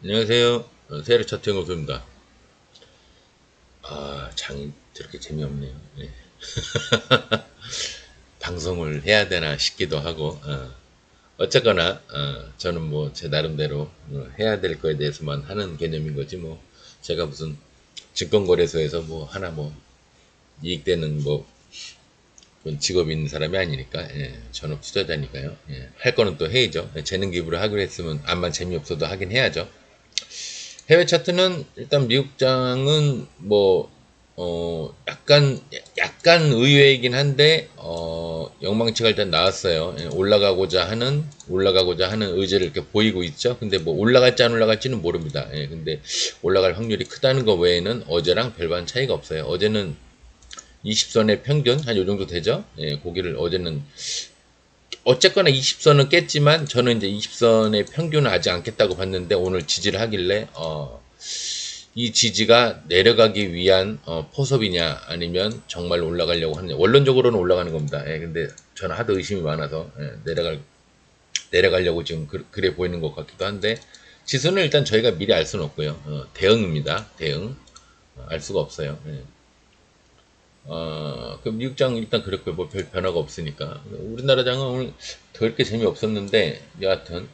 안녕하세요. 세력 차트 연구소입니다. 아, 장이 저렇게 재미없네요. 네. 방송을 해야 되나 싶기도 하고, 어쨌거나, 저는 뭐 제 나름대로 해야 될 거에 대해서만 하는 개념인 거지, 뭐, 제가 무슨 증권거래소에서 뭐 하나 뭐 이익되는 뭐 그런 직업이 있는 사람이 아니니까, 예, 전업 투자자니까요. 예, 할 거는 또 해야죠. 예, 재능 기부를 하기로 했으면 암만 재미없어도 하긴 해야죠. 해외 차트는 일단 미국장은 뭐 약간 의외이긴 한데 영망치가 일단 나왔어요. 예, 올라가고자 하는 의지를 이렇게 보이고 있죠. 근데 뭐 올라갈지 안 올라갈지는 모릅니다. 예, 근데 올라갈 확률이 크다는 거 외에는 어제랑 별반 차이가 없어요. 어제는 20선의 평균 한 요 정도 되죠. 예, 고기를 어제는 어쨌거나 20선은 깼지만 저는 이제 20선의 평균은 아직 안 깼다고 봤는데 오늘 지지를 하길래 이 지지가 내려가기 위한 포섭이냐 아니면 정말 올라가려고 하느냐. 원론적으로는 올라가는 겁니다. 예, 근데 저는 하도 의심이 많아서 내려가려고 지금 그래 보이는 것 같기도 한데 지수는 일단 저희가 미리 알 수는 없고요. 대응입니다. 대응. 알 수가 없어요. 예. 그 미국장 일단 그랬고요. 뭐 별 변화가 없으니까. 우리나라 장은 오늘 그렇게 재미없었는데 여하튼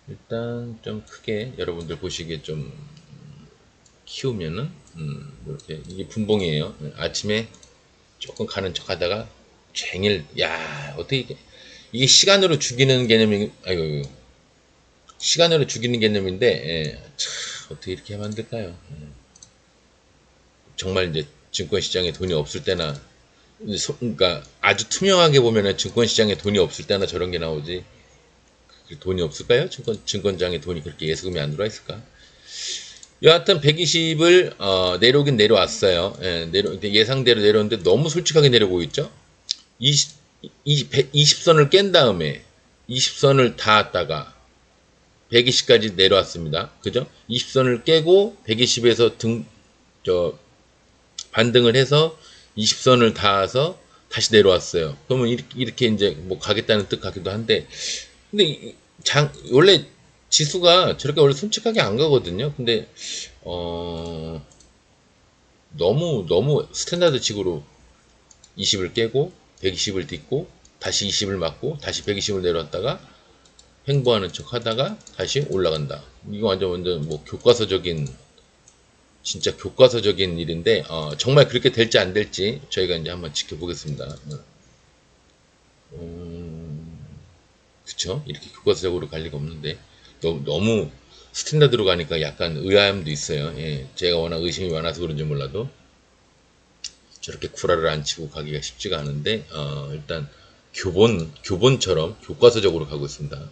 일단 좀 크게 여러분들 보시기에 좀 키우면은 이렇게 이게 분봉이에요. 아침에 조금 가는 척하다가 쟁일 야 어떻게 이게 시간으로 죽이는 개념이 아이고 시간으로 죽이는 개념인데 예, 참 어떻게 이렇게 만들까요? 정말 이제 증권 시장에 돈이 없을 때나 그러니까 아주 투명하게 보면은 증권 시장에 돈이 없을 때나 저런 게 나오지 돈이 없을까요? 증권장에 돈이 그렇게 예수금이 안 들어와 있을까? 여하튼 120을 내려오긴 내려왔어요. 예, 예상대로 내려오는데 너무 솔직하게 내려오고 있죠. 20선을 깬 다음에 20선을 닿았다가 120까지 내려왔습니다. 그죠? 20선을 깨고 120에서 반등을 해서 20선을 닿아서 다시 내려왔어요. 그러면 이렇게 이제 뭐 가겠다는 뜻 같기도 한데, 근데 원래 지수가 저렇게 원래 솔직하게 안 가거든요. 근데, 어, 너무 스탠다드식으로 20을 깨고 120을 딛고 다시 20을 맞고 다시 120을 내려왔다가 횡보하는 척 하다가 다시 올라간다. 이거 완전 뭐 교과서적인 진짜 교과서적인 일인데 정말 그렇게 될지 안 될지 저희가 이제 한번 지켜보겠습니다. 그쵸? 이렇게 교과서적으로 갈 리가 없는데 너무 스탠다드로 가니까 약간 의아함도 있어요. 예, 제가 워낙 의심이 많아서 그런지 몰라도 저렇게 구라를 안 치고 가기가 쉽지가 않은데 일단 교본처럼 교과서적으로 가고 있습니다.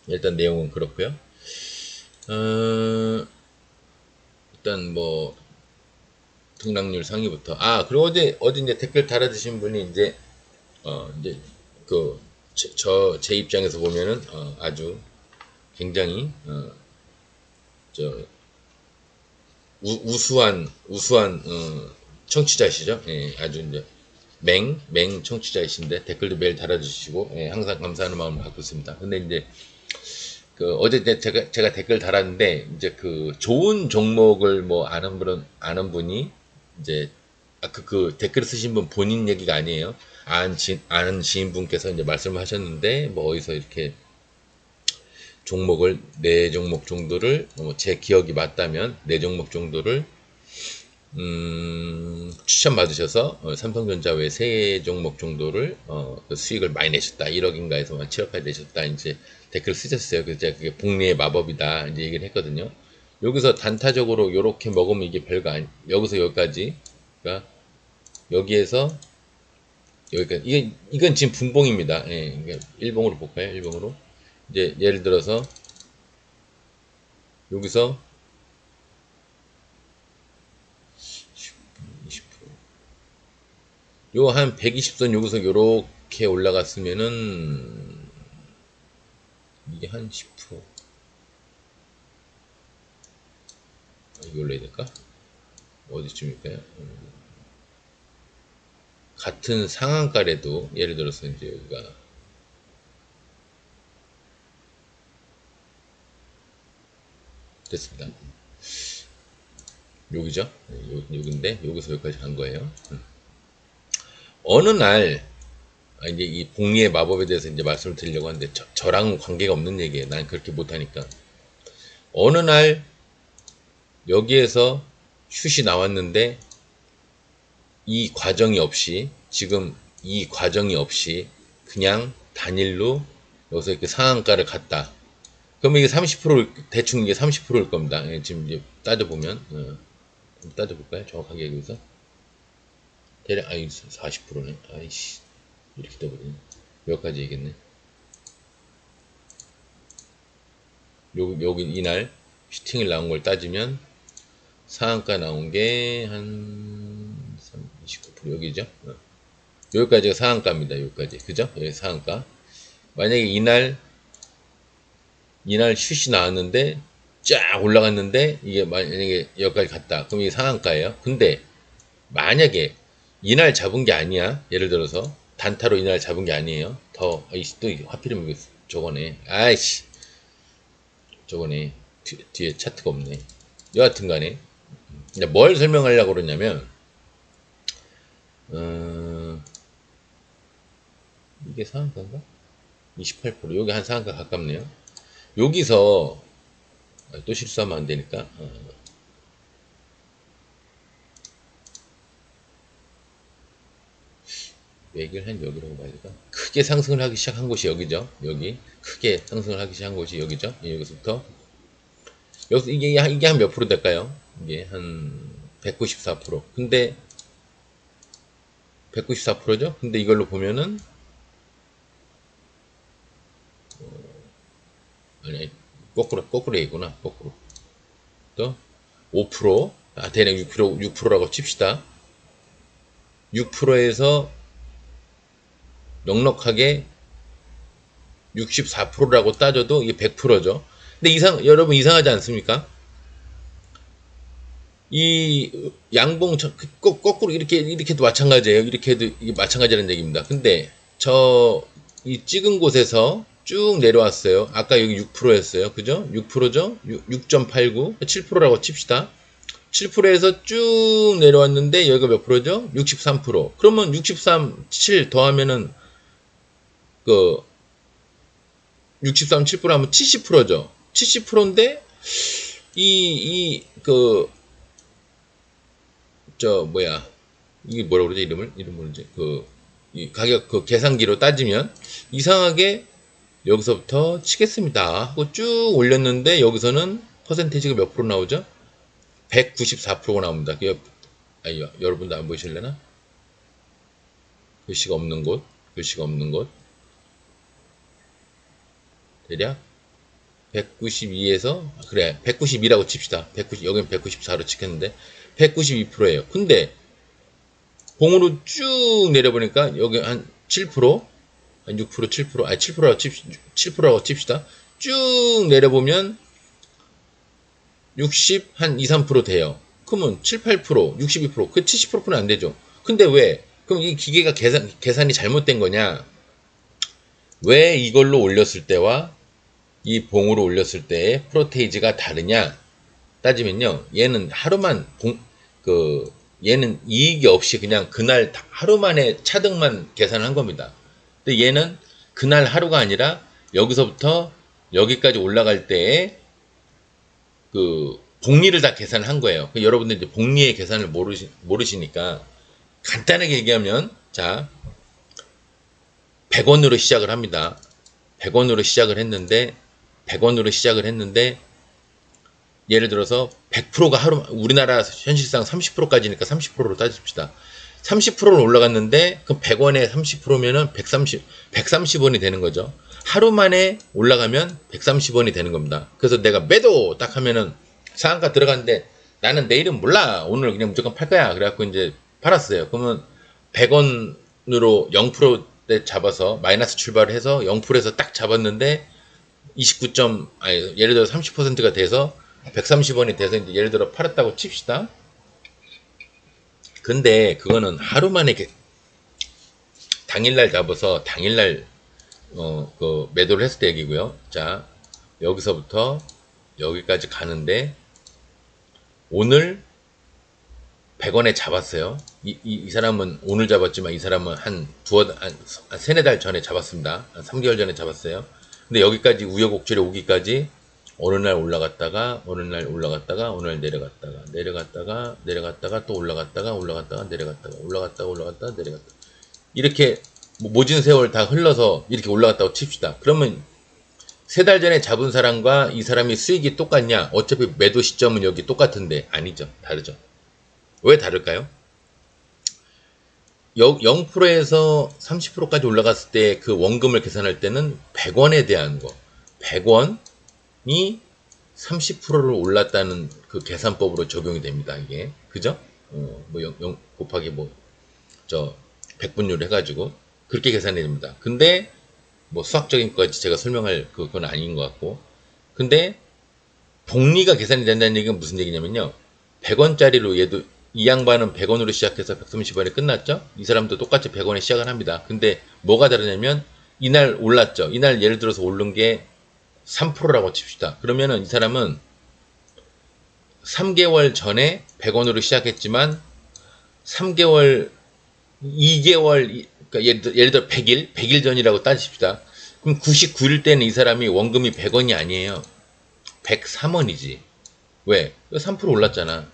일단 내용은 그렇고요. 어, 일단 뭐 등락률 상위부터 그리고 어제 이제 댓글 달아주신 분이 이제 그 제 입장에서 보면은 아주 굉장히 저 우수한 청취자시죠. 예, 아주 이제 맹 청취자이신데 댓글도 매일 달아주시고 예, 항상 감사하는 마음을 갖고 있습니다. 근데 이제 그 어제 이제 제가 댓글 달았는데 이제 그 좋은 종목을 뭐 아는 분이 이제 그 댓글 쓰신 분 본인 얘기가 아니에요. 아는 지인분께서 이제 말씀을 하셨는데 뭐 어디서 이렇게 종목을 네 종목 정도를 제 기억이 맞다면 네 종목 정도를 추천 받으셔서 삼성전자 외 세 종목 정도를 그 수익을 많이 내셨다. 1억인가에서만 7억까지 내셨다. 이제 댓글 쓰셨어요. 그래서 제가 그게 복리의 마법이다. 이제 얘기를 했거든요. 여기서 단타적으로 이렇게 먹으면 이게 별거 아니. 여기서 여기까지. 그러니까 여기에서 여기까지. 이건 지금 분봉입니다. 예, 그러니까 일봉으로 볼까요? 일봉으로. 이제 예를 들어서 여기서 20%. 요 한 120선 여기서 요렇게 올라갔으면은 이게 한 10%. 이걸로 해야 될까? 어디쯤일까요? 같은 상한가래도 예를 들어서 이제 여기가 됐습니다. 여기죠? 여기인데 여기서 여기까지 간 거예요. 어느 날 이제 이 복리의 마법에 대해서 이제 말씀을 드리려고 하는데 저랑은 관계가 없는 얘기예요. 난 그렇게 못하니까. 어느 날 여기에서 슛이 나왔는데 이 과정이 없이 지금 이 과정이 없이 그냥 단일로 여기서 이렇게 상한가를 갔다. 그러면 이게 30% 대충 이게 30%일 겁니다. 예, 지금 이제 따져보면 따져볼까요? 정확하게 여기서 대략 40%네. 아이씨 이렇게 떠버리네. 여기까지 얘기했네. 여기 이날 슈팅을 나온 걸 따지면 상한가 나온 게 한 29% 여기죠. 여기까지가 상한가입니다. 여기까지 그죠? 여기 상한가. 만약에 이날 슛이 나왔는데 쫙 올라갔는데 이게 만약에 여기까지 갔다. 그럼 이게 상한가예요. 근데 만약에 이날 잡은 게 아니야. 예를 들어서 단타로 이날 잡은 게 아니에요. 더 또 하필이면 저거네. 아이씨 저거네. 뒤에 차트가 없네. 여하튼 간에 뭘 설명하려고 그러냐면 이게 상한가인가? 28% 여기 한 상한가 가깝네요. 여기서 또 실수하면 안 되니까 얘기를 한 여기라고 봐야 될까? 크게 상승을 하기 시작한 곳이 여기죠. 여기 크게 상승을 하기 시작한 곳이 여기죠. 여기서부터 여기서 이게 한 몇 프로 될까요? 이게 한 194%. 근데 194%죠? 근데 이걸로 보면은 아니 거꾸로 얘기구나. 거꾸로 또 5%, 대략 6%라고 칩시다. 6%에서 넉넉하게 64%라고 따져도 이게 100%죠. 근데 여러분 이상하지 않습니까? 이 양봉 거꾸로 이렇게도 마찬가지예요. 이렇게도 이게 마찬가지라는 얘기입니다. 근데 이 찍은 곳에서 쭉 내려왔어요. 아까 여기 6%였어요. 그죠? 6%죠? 6.89, 7%라고 칩시다. 7%에서 쭉 내려왔는데 여기가 몇 프로죠? 63%. 그러면 63, 7 더하면은 그 63, 7% 하면 70%죠. 70%인데 이게 뭐라 그러지? 이름 뭐지? 이 가격 계산기로 따지면 이상하게 여기서부터 치겠습니다 하고 쭉 올렸는데 여기서는 퍼센테이지가 몇 프로 나오죠? 194%가 나옵니다. 여러분도 안 보이실래나? 글씨가 없는 곳 대략 192에서 그래 192라고 칩시다. 190 여기는 194로 찍혔는데 192%예요. 근데 봉으로 쭉 내려보니까 여기 한 7%, 한 6%, 7%, 아니 7%라고 칩시다. 쭉 내려보면 60, 한 2, 3% 돼요. 그러면 7, 8%, 62%, 그 70%는 안 되죠. 근데 왜? 그럼 이 기계가 계산이 잘못된 거냐? 왜 이걸로 올렸을 때와 이 봉으로 올렸을 때의 프로테이지가 다르냐? 따지면요. 얘는 얘는 이익이 없이 그냥 그날 하루 만에 차등만 계산한 겁니다. 근데 얘는 그날 하루가 아니라 여기서부터 여기까지 올라갈 때에 복리를 다 계산한 거예요. 여러분들 이제 복리의 계산을 모르시니까 간단하게 얘기하면 자 100원으로 시작을 합니다. 100원으로 시작을 했는데 예를 들어서 100%가 우리나라 현실상 30%까지니까 30%로 따집시다. 30%는 올라갔는데 그럼 100원에 30%면은 130원이 되는 거죠. 하루 만에 올라가면 130원이 되는 겁니다. 그래서 내가 매도 딱 하면은 상한가 들어갔는데 나는 내일은 몰라. 오늘 그냥 무조건 팔 거야. 그래갖고 이제 팔았어요. 그러면 100원으로 0%대 잡아서 마이너스 출발을 해서 0%에서 딱 잡았는데 예를 들어 30%가 돼서 130원이 돼서 이제 예를 들어 팔았다고 칩시다. 근데 그거는 하루 만에 당일날 잡아서 당일날 매도를 했을 때 얘기고요. 자, 여기서부터 여기까지 가는데 오늘 100원에 잡았어요. 이 사람은 오늘 잡았지만 이 사람은 한 세네 달 전에 잡았습니다. 한 3개월 전에 잡았어요. 근데 여기까지 우여곡절이 오기까지 어느 날 올라갔다가 어느 날 올라갔다가 어느 날 내려갔다가 또 올라갔다가 내려갔다가 이렇게 모진 세월 다 흘러서 이렇게 올라갔다고 칩시다. 그러면 3달 전에 잡은 사람과 이 사람이 수익이 똑같냐? 어차피 매도 시점은 여기 똑같은데 아니죠. 다르죠. 왜 다를까요? 0%에서 30%까지 올라갔을 때 그 원금을 계산할 때는 100원에 대한 거, 100원이 30%를 올랐다는 그 계산법으로 적용이 됩니다. 이게 그죠? 뭐 0 곱하기 100분율 해가지고 그렇게 계산이 됩니다. 근데 뭐 수학적인 것까지 제가 설명할 그건 아닌 것 같고, 근데 복리가 계산이 된다는 얘기는 무슨 얘기냐면요, 100원짜리로 얘도 이 양반은 100원으로 시작해서 130원에 끝났죠. 이 사람도 똑같이 100원에 시작을 합니다. 근데 뭐가 다르냐면 이날 올랐죠. 이날 예를 들어서 오른 게 3%라고 칩시다. 그러면은 이 사람은 3개월 전에 100원으로 시작했지만 3개월 2개월, 그러니까 예를 들어 100일 전이라고 따집시다. 그럼 99일 때는 이 사람이 원금이 100원이 아니에요. 103원이지. 왜? 3% 올랐잖아.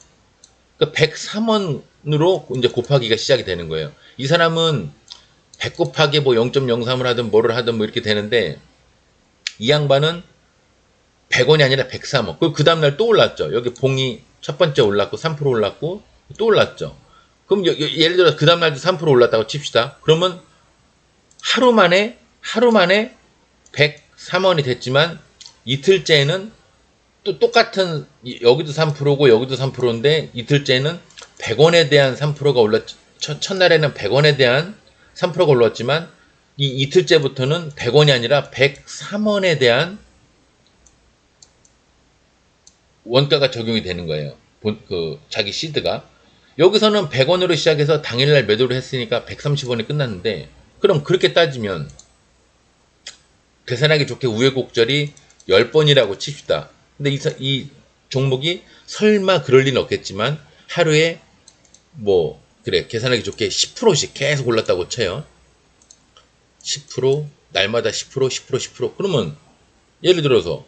그러니까 103원으로 이제 곱하기가 시작이 되는 거예요. 이 사람은 100 곱하기 뭐 0.03을 하든 뭐를 하든 뭐 이렇게 되는데, 이 양반은 100원이 아니라 103원. 그 다음날 또 올랐죠. 여기 봉이 첫 번째 올랐고 3% 올랐고 또 올랐죠. 그럼 예를 들어 그 다음날도 3% 올랐다고 칩시다. 그러면 하루 만에 103원이 됐지만 이틀째는 또 똑같은, 여기도 3%고 여기도 3%인데 이틀째는 100원에 대한 3%가 올랐죠. 첫날에는 100원에 대한 3%가 올랐지만 이 이틀째부터는 100원이 아니라 103원에 대한 원가가 적용이 되는 거예요. 자기 시드가. 여기서는 100원으로 시작해서 당일날 매도를 했으니까 130원에 끝났는데, 그럼 그렇게 따지면 계산하기 좋게 우여곡절이 10번이라고 칩시다. 근데 이 종목이 설마 그럴 리는 없겠지만 하루에 뭐 그래 계산하기 좋게 10%씩 계속 올랐다고 쳐요. 10%, 날마다 10%. 그러면 예를 들어서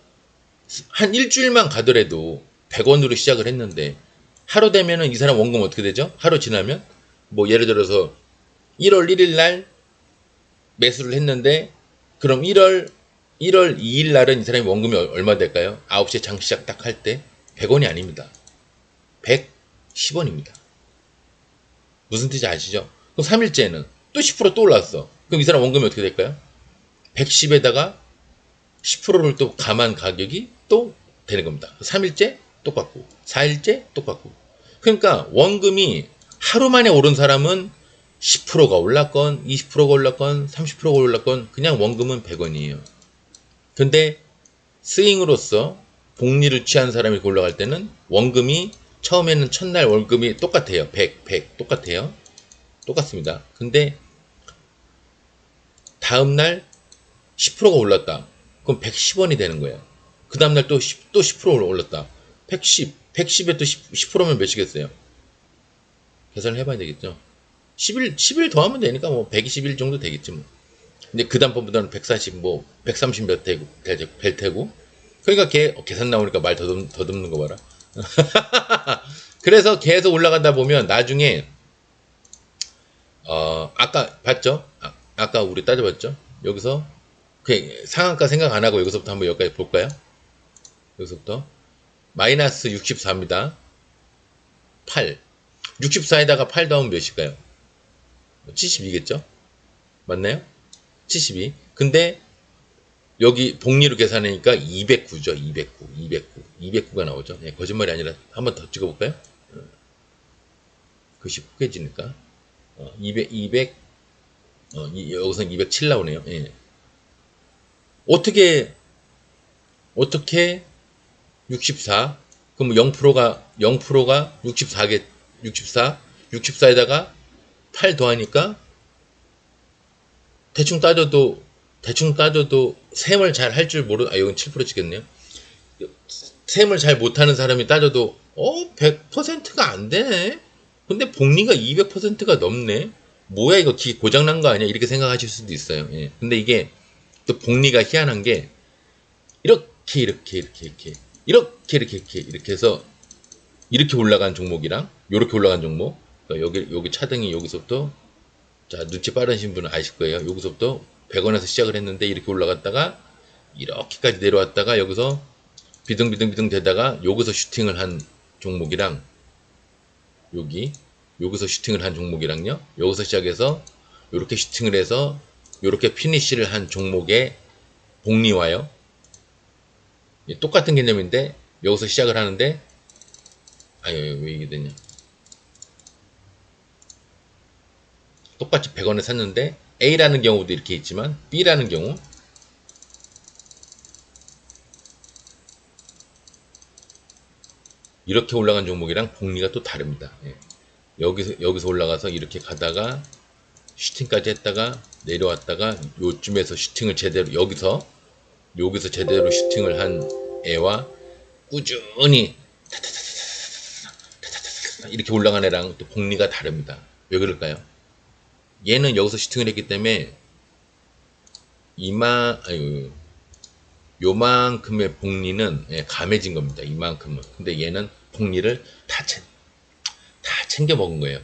한 일주일만 가더라도 100원으로 시작을 했는데 하루 되면은 이 사람 원금 어떻게 되죠? 하루 지나면 뭐 예를 들어서 1월 1일 날 매수를 했는데, 그럼 1월 2일 날은 이 사람이 원금이 얼마 될까요? 9시에 장 시작 딱 할 때 100원이 아닙니다. 110원입니다. 무슨 뜻인지 아시죠? 그럼 3일째는 또 10% 또 올랐어. 그럼 이 사람 원금이 어떻게 될까요? 110에다가 10%를 또 감한 가격이 또 되는 겁니다. 3일째 똑같고 4일째 똑같고. 그러니까 원금이 하루 만에 오른 사람은 10%가 올랐건 20%가 올랐건 30%가 올랐건 그냥 원금은 100원이에요. 근데 스윙으로서 복리를 취한 사람이 올라갈 때는 원금이 처음에는 첫날 월급이 똑같아요. 100 똑같아요. 똑같습니다. 근데 다음날 10%가 올랐다. 그럼 110원이 되는 거예요. 그 다음날 또 10% 올랐다. 110에 또 10%면 몇이겠어요? 계산을 해봐야 되겠죠. 10일 더하면 되니까 뭐 121 정도 되겠지 뭐. 근데 그 다음번보다는 140, 130 몇 될 테고. 그러니까 계산 나오니까 말 더듬는 거 봐라. 그래서 계속 올라가다 보면 나중에, 아까 봤죠? 아까 우리 따져봤죠? 여기서, 상한가 생각 안 하고 여기서부터 한번 여기까지 볼까요? 여기서부터. 마이너스 64입니다. 8. 64에다가 8 더하면 몇일까요? 72겠죠? 맞나요? 72. 근데 여기 복리로 계산하니까 209죠. 209가 나오죠. 네, 거짓말이 아니라 한번 더 찍어볼까요? 글씨 포개지니까 200 여기서 207 나오네요. 예. 어떻게 64? 그럼 0%가 64에다가 8 더하니까 대충 따져도 셈을 잘 할 줄 여긴 7% 찍겠네요. 셈을 잘 못하는 사람이 따져도 100%가 안 되네. 근데 복리가 200%가 넘네. 뭐야 이거 기 고장난 거 아니야? 이렇게 생각하실 수도 있어요. 예. 근데 이게 또 복리가 희한한 게 이렇게 해서 이렇게 올라간 종목이랑 요렇게 올라간 종목, 그러니까 여기 차등이 여기서부터, 자 눈치 빠르신 분은 아실 거예요. 여기서부터 100원에서 시작을 했는데 이렇게 올라갔다가 이렇게까지 내려왔다가 여기서 비등비등 되다가 여기서 슈팅을 한 종목이랑 여기서 슈팅을 한 종목이랑요, 여기서 시작해서 이렇게 슈팅을 해서 이렇게 피니쉬를 한 종목의 복리와요, 똑같은 개념인데 여기서 시작을 하는데, 아유 왜 이게 되냐, 똑같이 100원에 샀는데 A라는 경우도 이렇게 있지만 B라는 경우, 이렇게 올라간 종목이랑 복리가 또 다릅니다. 예. 여기서 올라가서 이렇게 가다가 슈팅까지 했다가 내려왔다가 요쯤에서 슈팅을 제대로, 여기서 제대로 슈팅을 한 애와 꾸준히 이렇게 올라간 애랑 또 복리가 다릅니다. 왜 그럴까요? 얘는 여기서 슈팅을 했기 때문에 요만큼의 복리는 감해진 겁니다. 이만큼은. 근데 얘는 복리를 다 챙겨 먹은 거예요.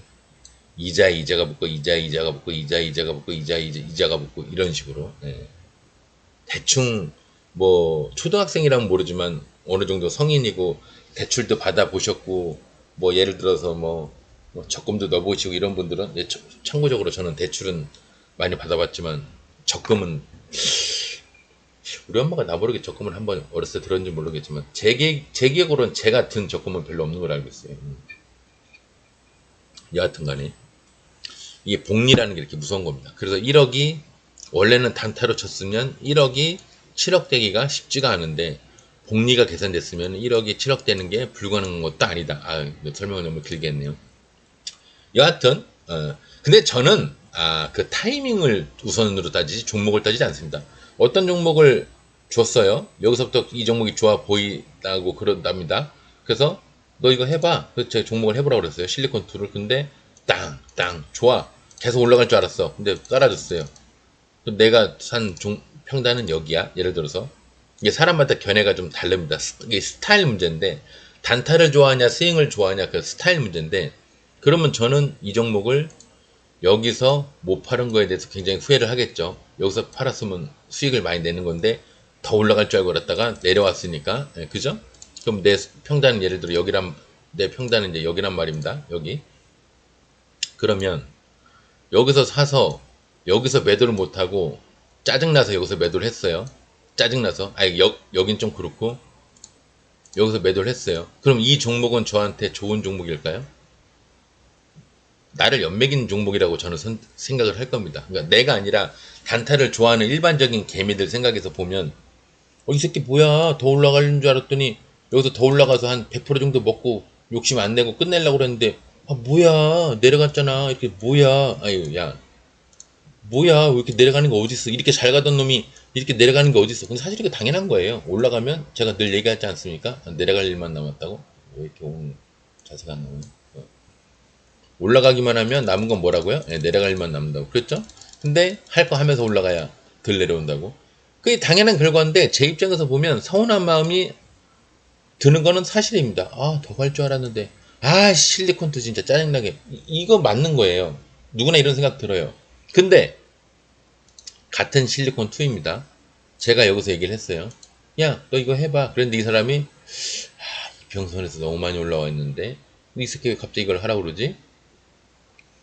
이자가 붙고 이자가 붙고 이자가 붙고 이자가 붙고 이런 식으로. 대충 뭐 초등학생이라면 모르지만 어느 정도 성인이고 대출도 받아 보셨고, 뭐 예를 들어서 뭐 적금도 넣어보시고 이런 분들은, 참고적으로 저는 대출은 많이 받아봤지만 적금은, 우리 엄마가 나모르게 적금을 한번 어렸을 때 들었는지 모르겠지만 제 기억으로는 제가 든 적금은 별로 없는 걸 알고 있어요. 여하튼 간에 이게 복리라는 게 이렇게 무서운 겁니다. 그래서 1억이 원래는 단타로 쳤으면 1억이 7억 되기가 쉽지가 않은데, 복리가 계산됐으면 1억이 7억 되는 게 불가능한 것도 아니다. 설명을 너무 길게 했네요. 여하튼 근데 저는 그 타이밍을 우선으로 따지지 종목을 따지지 않습니다. 어떤 종목을 줬어요. 여기서부터 이 종목이 좋아 보인다고 그런답니다. 그래서 너 이거 해봐. 그래서 제가 종목을 해보라고 그랬어요. 실리콘2를. 근데 땅 좋아. 계속 올라갈 줄 알았어. 근데 깔아줬어요. 내가 산 평단은 여기야. 예를 들어서 이게 사람마다 견해가 좀 다릅니다. 이게 스타일 문제인데, 단타를 좋아하냐 스윙을 좋아하냐 그 스타일 문제인데, 그러면 저는 이 종목을 여기서 못 파는 거에 대해서 굉장히 후회를 하겠죠. 여기서 팔았으면 수익을 많이 내는 건데 더 올라갈 줄 알고 그랬다가 내려왔으니까, 그죠? 그럼 내 평단은 예를 들어 내 평단은 이제 여기란 말입니다. 여기. 그러면 여기서 사서 여기서 매도를 못하고 짜증나서 여기서 매도를 했어요. 짜증나서. 여긴 좀 그렇고 여기서 매도를 했어요. 그럼 이 종목은 저한테 좋은 종목일까요? 나를 연맥이는 종목이라고 저는 생각을 할 겁니다. 그러니까 내가 아니라 단타를 좋아하는 일반적인 개미들 생각에서 보면, 이 새끼 뭐야, 더 올라가는 줄 알았더니 여기서 더 올라가서 한 100% 정도 먹고 욕심 안 내고 끝내려고 그랬는데, 뭐야, 내려갔잖아. 이렇게 뭐야, 야 뭐야, 왜 이렇게 내려가는 거 어딨어. 이렇게 잘 가던 놈이 이렇게 내려가는 게 어딨어. 근데 사실 이거 당연한 거예요. 올라가면 제가 늘 얘기하지 않습니까? 내려갈 일만 남았다고. 왜 이렇게 오늘 자세가 안 나오냐. 올라가기만 하면 남은 건 뭐라고요? 내려갈 일만 남는다고. 그랬죠? 근데 할 거 하면서 올라가야 덜 내려온다고. 그게 당연한 결과인데, 제 입장에서 보면 서운한 마음이 드는 거는 사실입니다. 더 갈 줄 알았는데. 실리콘도 진짜 짜증나게. 이거 맞는 거예요. 누구나 이런 생각 들어요. 근데 같은 실리콘2입니다. 제가 여기서 얘기를 했어요. 야, 너 이거 해봐. 그런데 이 사람이 이 병선에서 너무 많이 올라와 있는데 이 새끼 왜 갑자기 이걸 하라고 그러지?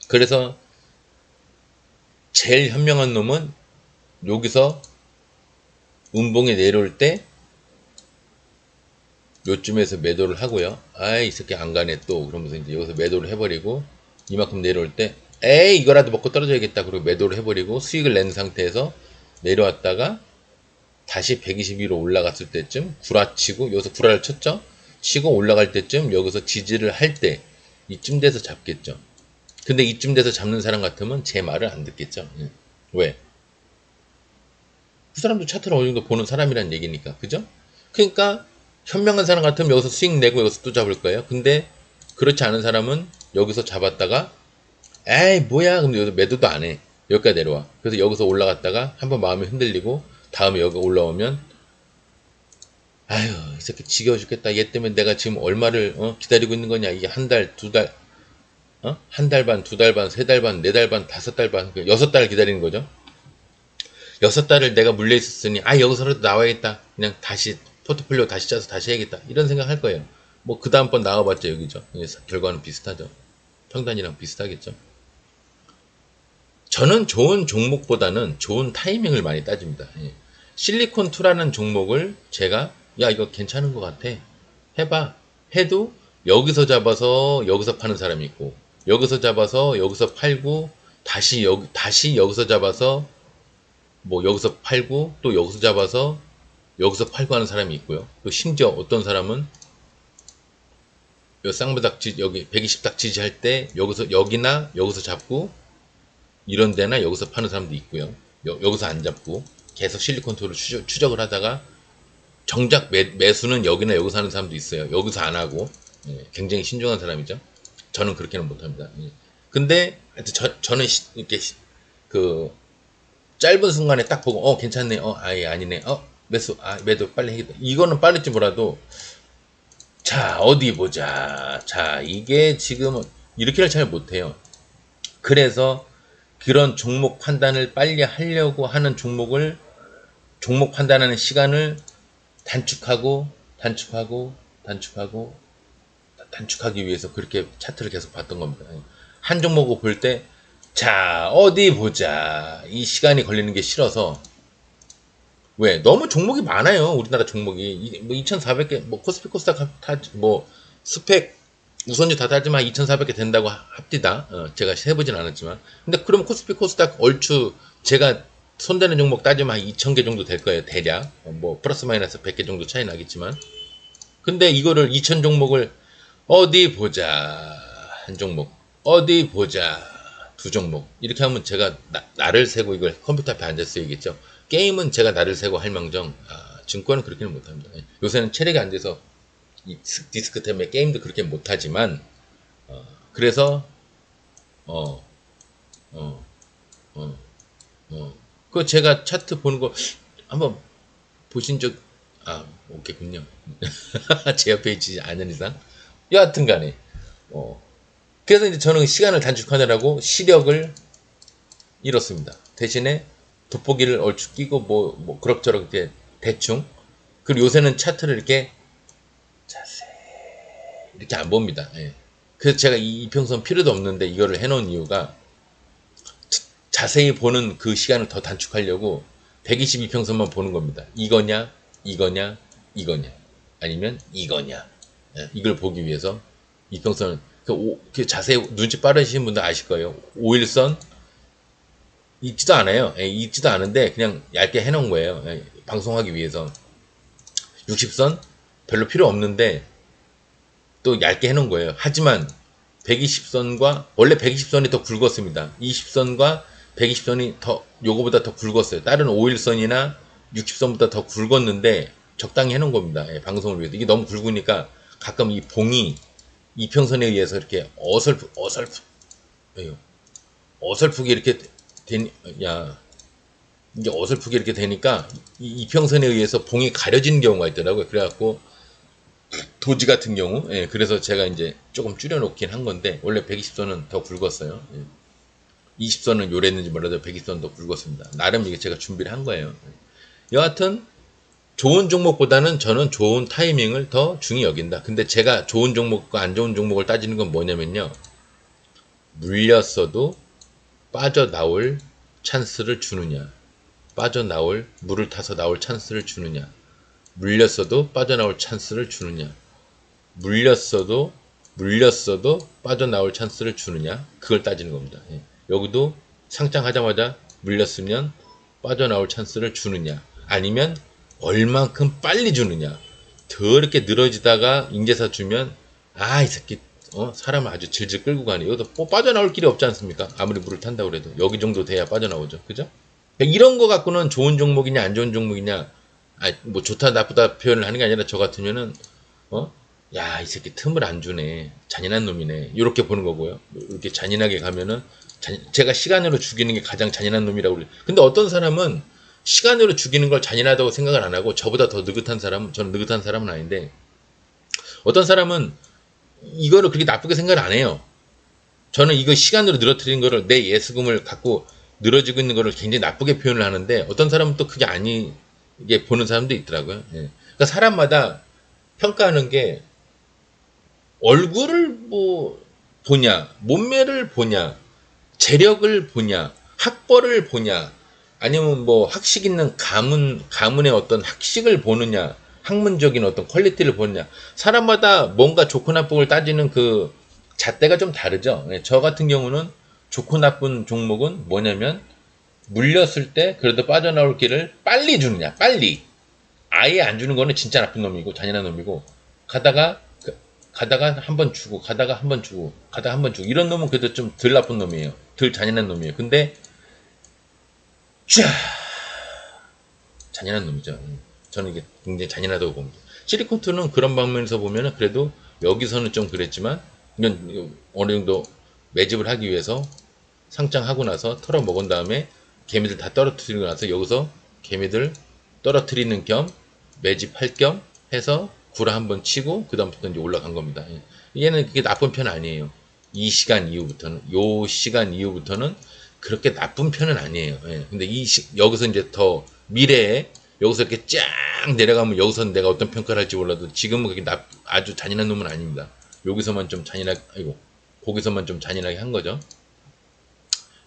그래서 제일 현명한 놈은 여기서 음봉이 내려올 때 요쯤에서 매도를 하고요. 이 새끼 안 가네 또. 그러면서 이제 여기서 매도를 해버리고, 이만큼 내려올 때 이거라도 먹고 떨어져야겠다. 그리고 매도를 해버리고 수익을 낸 상태에서 내려왔다가 다시 122로 올라갔을 때쯤 구라치고, 여기서 구라를 쳤죠. 치고 올라갈 때쯤 여기서 지지를 할 때 이쯤 돼서 잡겠죠. 근데 이쯤 돼서 잡는 사람 같으면 제 말을 안 듣겠죠. 왜? 그 사람도 차트를 어느 정도 보는 사람이란 얘기니까. 그죠? 그러니까 현명한 사람 같으면 여기서 수익 내고 여기서 또 잡을 거예요. 근데 그렇지 않은 사람은 여기서 잡았다가 에이 뭐야 근데 여기서 매도도 안 해. 여기까지 내려와. 그래서 여기서 올라갔다가 한번 마음이 흔들리고 다음에 여기 올라오면 아유 이 새끼 지겨워 죽겠다. 얘 때문에 내가 지금 얼마를 기다리고 있는 거냐. 이게 한 달, 두 달, 한 달 반, 두 달 반, 세 달 반, 네 달 반, 다섯 달 반, 6달 기다리는 거죠. 6달을 내가 물려 있었으니 여기서라도 나와야겠다. 그냥 다시 포트폴리오 다시 짜서 다시 해야겠다. 이런 생각 할 거예요. 뭐 그 다음번 나와봤자 여기죠. 결과는 비슷하죠. 평단이랑 비슷하겠죠. 저는 좋은 종목보다는 좋은 타이밍을 많이 따집니다. 실리콘2라는 종목을 제가 야 이거 괜찮은 것 같아. 해봐. 해도 여기서 잡아서 여기서 파는 사람이 있고 여기서 잡아서 여기서 팔고 다시 여기서 잡아서 뭐 여기서 팔고 또 여기서 잡아서 여기서 팔고 하는 사람이 있고요. 또 심지어 어떤 사람은 요 쌍바닥 여기 120딱 지지할 때 여기서 여기나 여기서 잡고 이런 데나 여기서 파는 사람도 있고요. 여기서 안 잡고 계속 실리콘2를 추적을 하다가 정작 매수는 여기나 여기서 하는 사람도 있어요. 여기서 안 하고 굉장히 신중한 사람이죠. 저는 그렇게는 못합니다. 근데 저는 이렇게 그 짧은 순간에 딱 보고 괜찮네. 아예 아니네. 매도 빨리 해야겠다. 이거는 빠를지 몰라도 자 어디 보자. 자 이게 지금 이렇게를 잘 못해요. 그래서 그런 종목 판단을 빨리 하려고 하는 종목 판단하는 시간을 단축하기 위해서 그렇게 차트를 계속 봤던 겁니다. 한 종목을 볼 때 자 어디 보자. 이 시간이 걸리는 게 싫어서. 왜? 너무 종목이 많아요. 우리나라 종목이 뭐 2,400개 뭐 코스피 코스닥 뭐 스펙 우선주 다 따지면 2,400개 된다고 합디다. 제가 해보진 않았지만. 근데 그럼 코스피 코스닥 얼추 제가 손대는 종목 따지면 한 2,000개 정도 될 거예요. 대략. 뭐 플러스 마이너스 100개 정도 차이 나겠지만. 근데 이거를 2,000 종목을 어디 보자. 한 종목. 어디 보자. 두 종목. 이렇게 하면 제가 날을 세고 이걸 컴퓨터 앞에 앉아 써야겠죠. 게임은 제가 날을 세고 할 망정. 증권은 그렇게는 못합니다. 요새는 체력이 안 돼서 이 디스크 때문에 게임도 그렇게 못하지만 그래서 그 제가 차트 보는 거 한번 보신 적 없겠군요. 제 옆에 있지 않은 이상 여하튼 간에 그래서 이제 저는 시간을 단축하느라고 시력을 잃었습니다. 대신에 돋보기를 얼추 끼고 뭐 그럭저럭 이제 대충. 그리고 요새는 차트를 이렇게 자세히 이렇게 안 봅니다. 그래서 제가 이 이평선 필요도 없는데 이거를 해놓은 이유가 자세히 보는 그 시간을 더 단축하려고 122평선만 보는 겁니다. 이거냐 아니면 이거냐. 이걸 보기 위해서 이평선을 그 자세히 눈치 빠르신 분들 아실 거예요. 5일선 있지도 않아요. 있지도 않은데 그냥 얇게 해놓은 거예요. 방송하기 위해서. 60선 별로 필요 없는데 또 얇게 해놓은 거예요. 하지만 120선과 원래 120선이 더 굵었습니다. 20선과 120선이 요거보다 더 굵었어요. 다른 5일선이나 60선보다 더 굵었는데 적당히 해놓은 겁니다. 방송을 위해서. 이게 너무 굵으니까 가끔 이 봉이 이평선에 의해서 이렇게 어설프게 이렇게 이게 어설프게 이렇게 되니까 이평선에 의해서 봉이 가려지는 경우가 있더라고요. 그래갖고 도지 같은 경우, 그래서 제가 이제 조금 줄여놓긴 한 건데 원래 120선은 더 굵었어요. 20선은 요랬는지 몰라도 120선은 더 굵었습니다. 나름 이게 제가 준비를 한 거예요. 여하튼 좋은 종목보다는 저는 좋은 타이밍을 더 중히 여긴다. 근데 제가 좋은 종목과 안 좋은 종목을 따지는 건 뭐냐면요. 물렸어도 빠져나올 찬스를 주느냐. 물을 타서 나올 찬스를 주느냐. 물렸어도 빠져나올 찬스를 주느냐. 물렸어도 빠져나올 찬스를 주느냐. 그걸 따지는 겁니다. 여기도 상장하자마자 물렸으면 빠져나올 찬스를 주느냐. 아니면 얼만큼 빨리 주느냐. 더럽게 늘어지다가 인제사 주면 이 새끼 사람을 아주 질질 끌고 가네. 여기도 빠져나올 길이 없지 않습니까? 아무리 물을 탄다고 그래도 여기 정도 돼야 빠져나오죠. 그죠? 이런 거 갖고는 좋은 종목이냐 안 좋은 종목이냐 뭐 좋다 나쁘다 표현을 하는 게 아니라 저 같으면은 야, 이 새끼 틈을 안 주네. 잔인한 놈이네. 이렇게 보는 거고요. 이렇게 잔인하게 가면은 제가 시간으로 죽이는 게 가장 잔인한 놈이라고 그래요. 근데 어떤 사람은 시간으로 죽이는 걸 잔인하다고 생각을 안 하고 저보다 더 느긋한 사람은, 저는 느긋한 사람은 아닌데, 어떤 사람은 이거를 그렇게 나쁘게 생각을 안 해요. 저는 이거 시간으로 늘어뜨리는 거를, 내 예수금을 갖고 늘어지고 있는 거를 굉장히 나쁘게 표현을 하는데, 어떤 사람은 또 그게 아니게 보는 사람도 있더라고요. 예. 그러니까 사람마다 평가하는 게 얼굴을 뭐 보냐, 몸매를 보냐, 재력을 보냐, 학벌을 보냐, 아니면 뭐 학식 있는 가문의 어떤 학식을 보느냐, 학문적인 어떤 퀄리티를 보느냐, 사람마다 뭔가 좋고 나쁨을 따지는 그 잣대가 좀 다르죠. 예, 저 같은 경우는 좋고 나쁜 종목은 뭐냐면, 물렸을 때 그래도 빠져나올 길을 빨리 주느냐, 빨리. 아예 안 주는 거는 진짜 나쁜 놈이고 잔인한 놈이고, 가다가 한 번 주고, 가다가 한 번 주고, 가다가 한 번 주고, 이런 놈은 그래도 좀 덜 나쁜 놈이에요. 덜 잔인한 놈이에요. 근데 쫙 잔인한 놈이죠. 저는 이게 굉장히 잔인하다고 봅니다. 시리콘2는 그런 방면에서 보면은 그래도 여기서는 좀 그랬지만, 이건 어느 정도 매집을 하기 위해서 상장하고 나서 털어 먹은 다음에 개미들 다 떨어뜨리고 나서 여기서 개미들 떨어뜨리는 겸 매집할 겸 해서 구라 한번 치고 그 다음부터 이제 올라간 겁니다. 얘는 그게 나쁜 편 아니에요. 이 시간 이후부터는, 요 시간 이후부터는 그렇게 나쁜 편은 아니에요. 예. 근데 여기서 이제 더 미래에 여기서 이렇게 쫙 내려가면 여기서 내가 어떤 평가를 할지 몰라도 지금은 그게 아주 잔인한 놈은 아닙니다. 여기서만 좀 잔인하게, 거기서만 좀 잔인하게 한 거죠.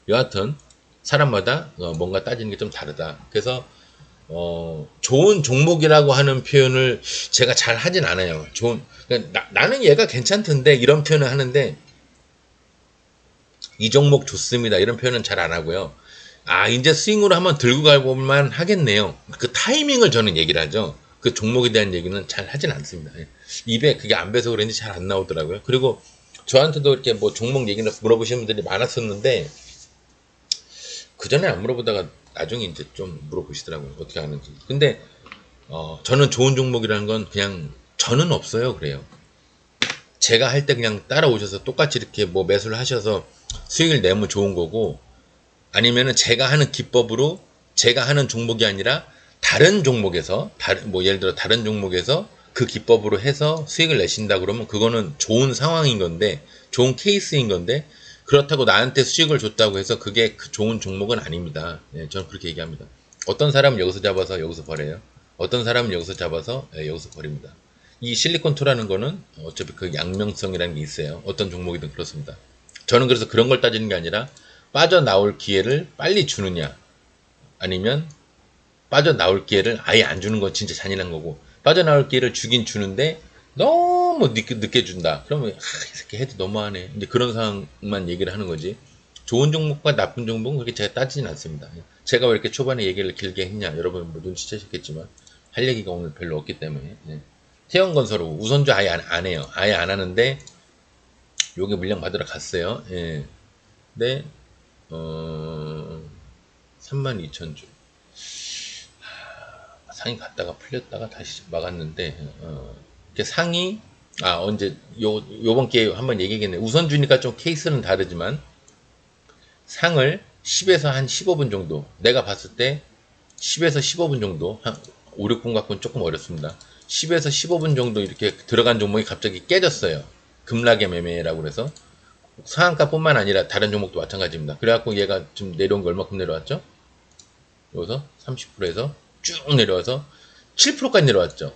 여하튼 사람마다 뭔가 따지는 게 좀 다르다. 그래서 좋은 종목이라고 하는 표현을 제가 잘 하진 않아요. 그러니까 나는 얘가 괜찮던데 이런 표현을 하는데, 이 종목 좋습니다 이런 표현은 잘 안 하고요. 이제 스윙으로 한번 들고 가볼만 하겠네요. 그 타이밍을 저는 얘기를 하죠. 그 종목에 대한 얘기는 잘 하진 않습니다. 입에 그게 안 배서 그런지 잘 안 나오더라고요. 그리고 저한테도 이렇게 뭐 종목 얘기를 물어보시는 분들이 많았었는데, 그 전에 안 물어보다가 나중에 이제 좀 물어보시더라고요. 어떻게 하는지. 근데 저는 좋은 종목이라는 건 그냥 저는 없어요. 그래요. 제가 할 때 그냥 따라오셔서 똑같이 이렇게 뭐 매수를 하셔서 수익을 내면 좋은 거고, 아니면은 제가 하는 기법으로 제가 하는 종목이 아니라 다른 종목에서 뭐 예를 들어 다른 종목에서 그 기법으로 해서 수익을 내신다 그러면 그거는 좋은 상황인 건데, 좋은 케이스인 건데, 그렇다고 나한테 수익을 줬다고 해서 그게 그 좋은 종목은 아닙니다. 예, 저는 그렇게 얘기합니다. 어떤 사람은 여기서 잡아서 여기서 버려요. 어떤 사람은 여기서 잡아서 여기서 버립니다. 이 실리콘2라는 거는 어차피 그 양명성이라는 게 있어요. 어떤 종목이든 그렇습니다. 저는 그래서 그런 걸 따지는 게 아니라 빠져나올 기회를 빨리 주느냐, 아니면 빠져나올 기회를 아예 안 주는 건 진짜 잔인한 거고, 빠져나올 기회를 주긴 주는데 너무 늦게 준다. 그러면 이 새끼 해도 너무하네. 이제 그런 상황만 얘기를 하는 거지. 좋은 종목과 나쁜 종목은 그렇게 제가 따지진 않습니다. 제가 왜 이렇게 초반에 얘기를 길게 했냐, 여러분 뭐 눈치채셨겠지만 할 얘기가 오늘 별로 없기 때문에. 태형건설 우선주 아예 안 해요. 아예 안 하는데 요게 물량 받으러 갔어요. 예. 근데 32,000주 상이 갔다가 풀렸다가 다시 막았는데, 이렇게 상이 언제 요번 기회에 한번 얘기했겠네. 우선주니까 좀 케이스는 다르지만 상을 10에서 한 15분 정도, 내가 봤을 때 10에서 15분 정도, 한 5, 6분 갖고는 조금 어렵습니다. 10에서 15분 정도 이렇게 들어간 종목이 갑자기 깨졌어요. 급락의 매매라고 그래서 상한가뿐만 아니라 다른 종목도 마찬가지입니다. 그래갖고 얘가 좀 내려온 게 얼마큼 내려왔죠? 여기서 30%에서 쭉 내려와서 7%까지 내려왔죠.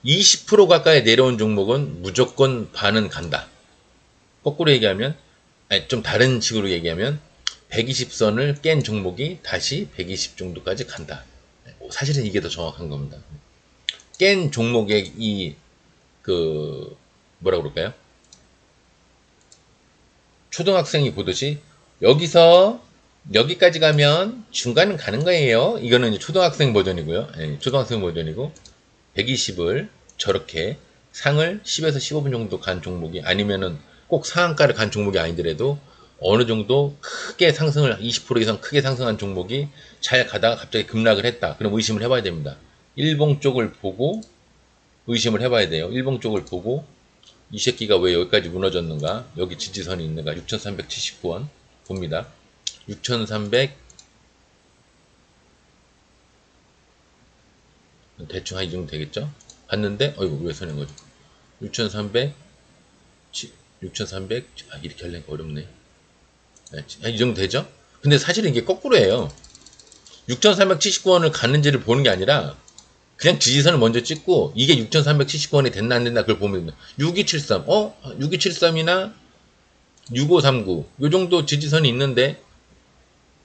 20% 가까이 내려온 종목은 무조건 반은 간다. 거꾸로 얘기하면, 좀 다른 식으로 얘기하면 120선을 깬 종목이 다시 120 정도까지 간다. 사실은 이게 더 정확한 겁니다. 깬 종목의 뭐라 그럴까요? 초등학생이 보듯이 여기서 여기까지 가면 중간은 가는 거예요. 이거는 이제 초등학생 버전이고요. 초등학생 버전이고, 120을 저렇게 상을 10에서 15분 정도 간 종목이, 아니면은 꼭 상한가를 간 종목이 아니더라도 어느 정도 크게 상승을 20% 이상 크게 상승한 종목이 잘 가다가 갑자기 급락을 했다. 그럼 의심을 해봐야 됩니다. 일봉 쪽을 보고 의심을 해봐야 돼요. 일봉 쪽을 보고 이 새끼가 왜 여기까지 무너졌는가? 여기 지지선이 있는가? 6,379원 봅니다. 6,300 대충 한 이 정도 되겠죠? 봤는데 어이구 왜 손해인 거죠? 6,300 6,300 이렇게 하려니까 어렵네. 이 정도 되죠? 근데 사실은 이게 거꾸로예요. 6,379원을 갔는지를 보는 게 아니라 그냥 지지선을 먼저 찍고 이게 6,379원이 됐나 안 됐나 그걸 보면 됩니다. 6273 6273이나 6539 요 정도 지지선이 있는데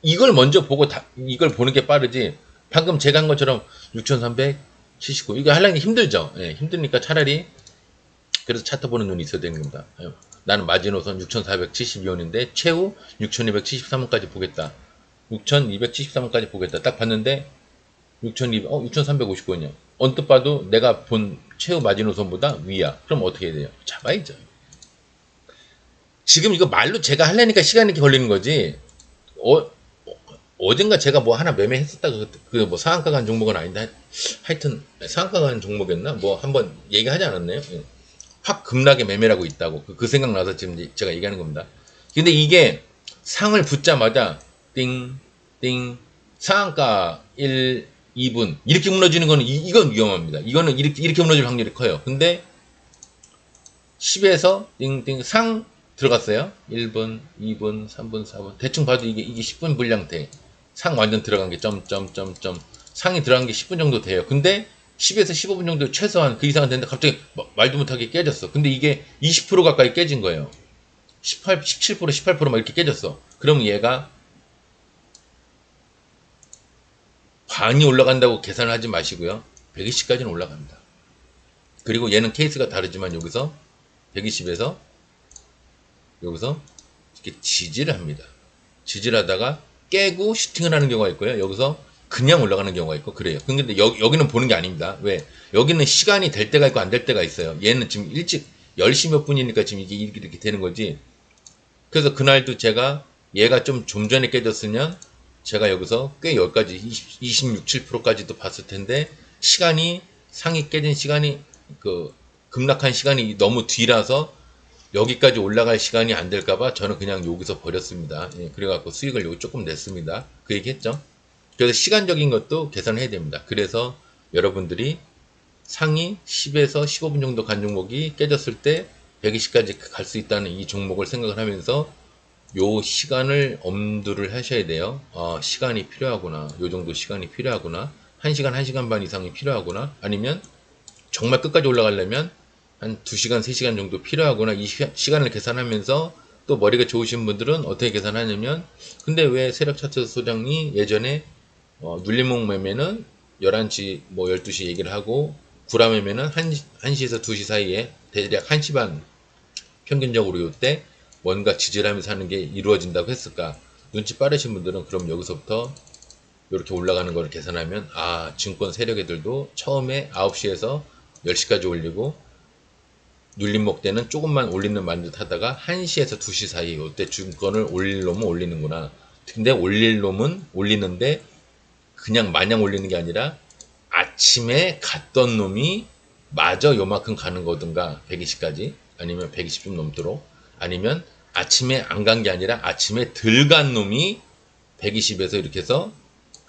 이걸 먼저 보고 이걸 보는 게 빠르지. 방금 제가 한 것처럼 6,379 이거 하려니 힘들죠. 예, 힘드니까 차라리 그래서 차트 보는 눈이 있어야 되는 겁니다. 나는 마지노선 6,472원인데 최후 6,273원까지 보겠다. 6,273원까지 보겠다. 딱 봤는데 6,359원이요. 언뜻 봐도 내가 본 최후 마지노선보다 위야. 그럼 어떻게 해야 돼요? 잡아야죠. 지금 이거 말로 제가 하려니까 시간이 이렇게 걸리는 거지. 어젠가 제가 뭐 하나 매매했었다. 그 뭐 상한가 간 종목은 아닌데 하여튼 상한가 간 종목이었나? 뭐 한번 얘기하지 않았나요? 확 급락의 매매라고 있다고 그 생각 나서 지금 제가 얘기하는 겁니다. 근데 이게 상을 붙자마자 띵띵 상한가 1, 2분 이렇게 무너지는 거는 이건 위험합니다. 이거는 이렇게 무너질 확률이 커요. 근데 10에서 띵띵 상 들어갔어요. 1분, 2분, 3분, 4분 대충 봐도 이게 10분 분량돼. 상 완전 들어간 게 점점점점 상이 들어간 게 10분 정도 돼요. 근데 10에서 15분 정도 최소한 그 이상은 되는데 갑자기 말도 못하게 깨졌어. 근데 이게 20% 가까이 깨진 거예요. 18, 17%, 18%막 이렇게 깨졌어. 그럼 얘가 반이 올라간다고 계산을 하지 마시고요. 120까지는 올라갑니다. 그리고 얘는 케이스가 다르지만 여기서 120에서 여기서 이렇게 지지를 합니다. 지지를 하다가 깨고 슈팅을 하는 경우가 있고요. 여기서 그냥 올라가는 경우가 있고 그래요. 근데 여기는 보는 게 아닙니다. 왜? 여기는 시간이 될 때가 있고 안 될 때가 있어요. 얘는 지금 일찍 10시 몇 분이니까 지금 이게 이렇게 되는 거지. 그래서 그날도 제가 얘가 좀 전에 깨졌으면 제가 여기서 꽤 여기까지 26, 7%까지도 봤을 텐데 시간이 상이 깨진 시간이 그 급락한 시간이 너무 뒤라서 여기까지 올라갈 시간이 안 될까봐 저는 그냥 여기서 버렸습니다. 예, 그래갖고 수익을 여기 조금 냈습니다. 그 얘기 했죠. 그래서 시간적인 것도 계산해야 됩니다. 그래서 여러분들이 상이 10에서 15분 정도 간 종목이 깨졌을 때 120까지 갈 수 있다는 이 종목을 생각을 하면서 요 시간을 엄두를 하셔야 돼요. 시간이 필요하구나. 요 정도 시간이 필요하구나. 1시간, 1시간 반 이상이 필요하구나. 아니면 정말 끝까지 올라가려면 한 2시간, 3시간 정도 필요하구나. 이 시간을 계산하면서 또 머리가 좋으신 분들은 어떻게 계산하냐면 근데 왜 세력차트 소장이 예전에 눌림목 매매는 11시, 뭐 12시 얘기를 하고 구라 매매는 1시에서 2시 사이에 대략 1시 반 평균적으로 요때 뭔가 지지를 하면서 하는 게 이루어진다고 했을까? 눈치 빠르신 분들은 그럼 여기서부터 이렇게 올라가는 걸 계산하면 증권 세력 애들도 처음에 9시에서 10시까지 올리고 눌림목 때는 조금만 올리는 만듯 하다가 1시에서 2시 사이 이때 증권을 올릴 놈은 올리는구나. 근데 올릴 놈은 올리는데 그냥 마냥 올리는 게 아니라 아침에 갔던 놈이 마저 요만큼 가는 거든가 120까지 아니면 120 좀 넘도록 아니면 아침에 안 간 게 아니라 아침에 들간 놈이 120에서 이렇게 해서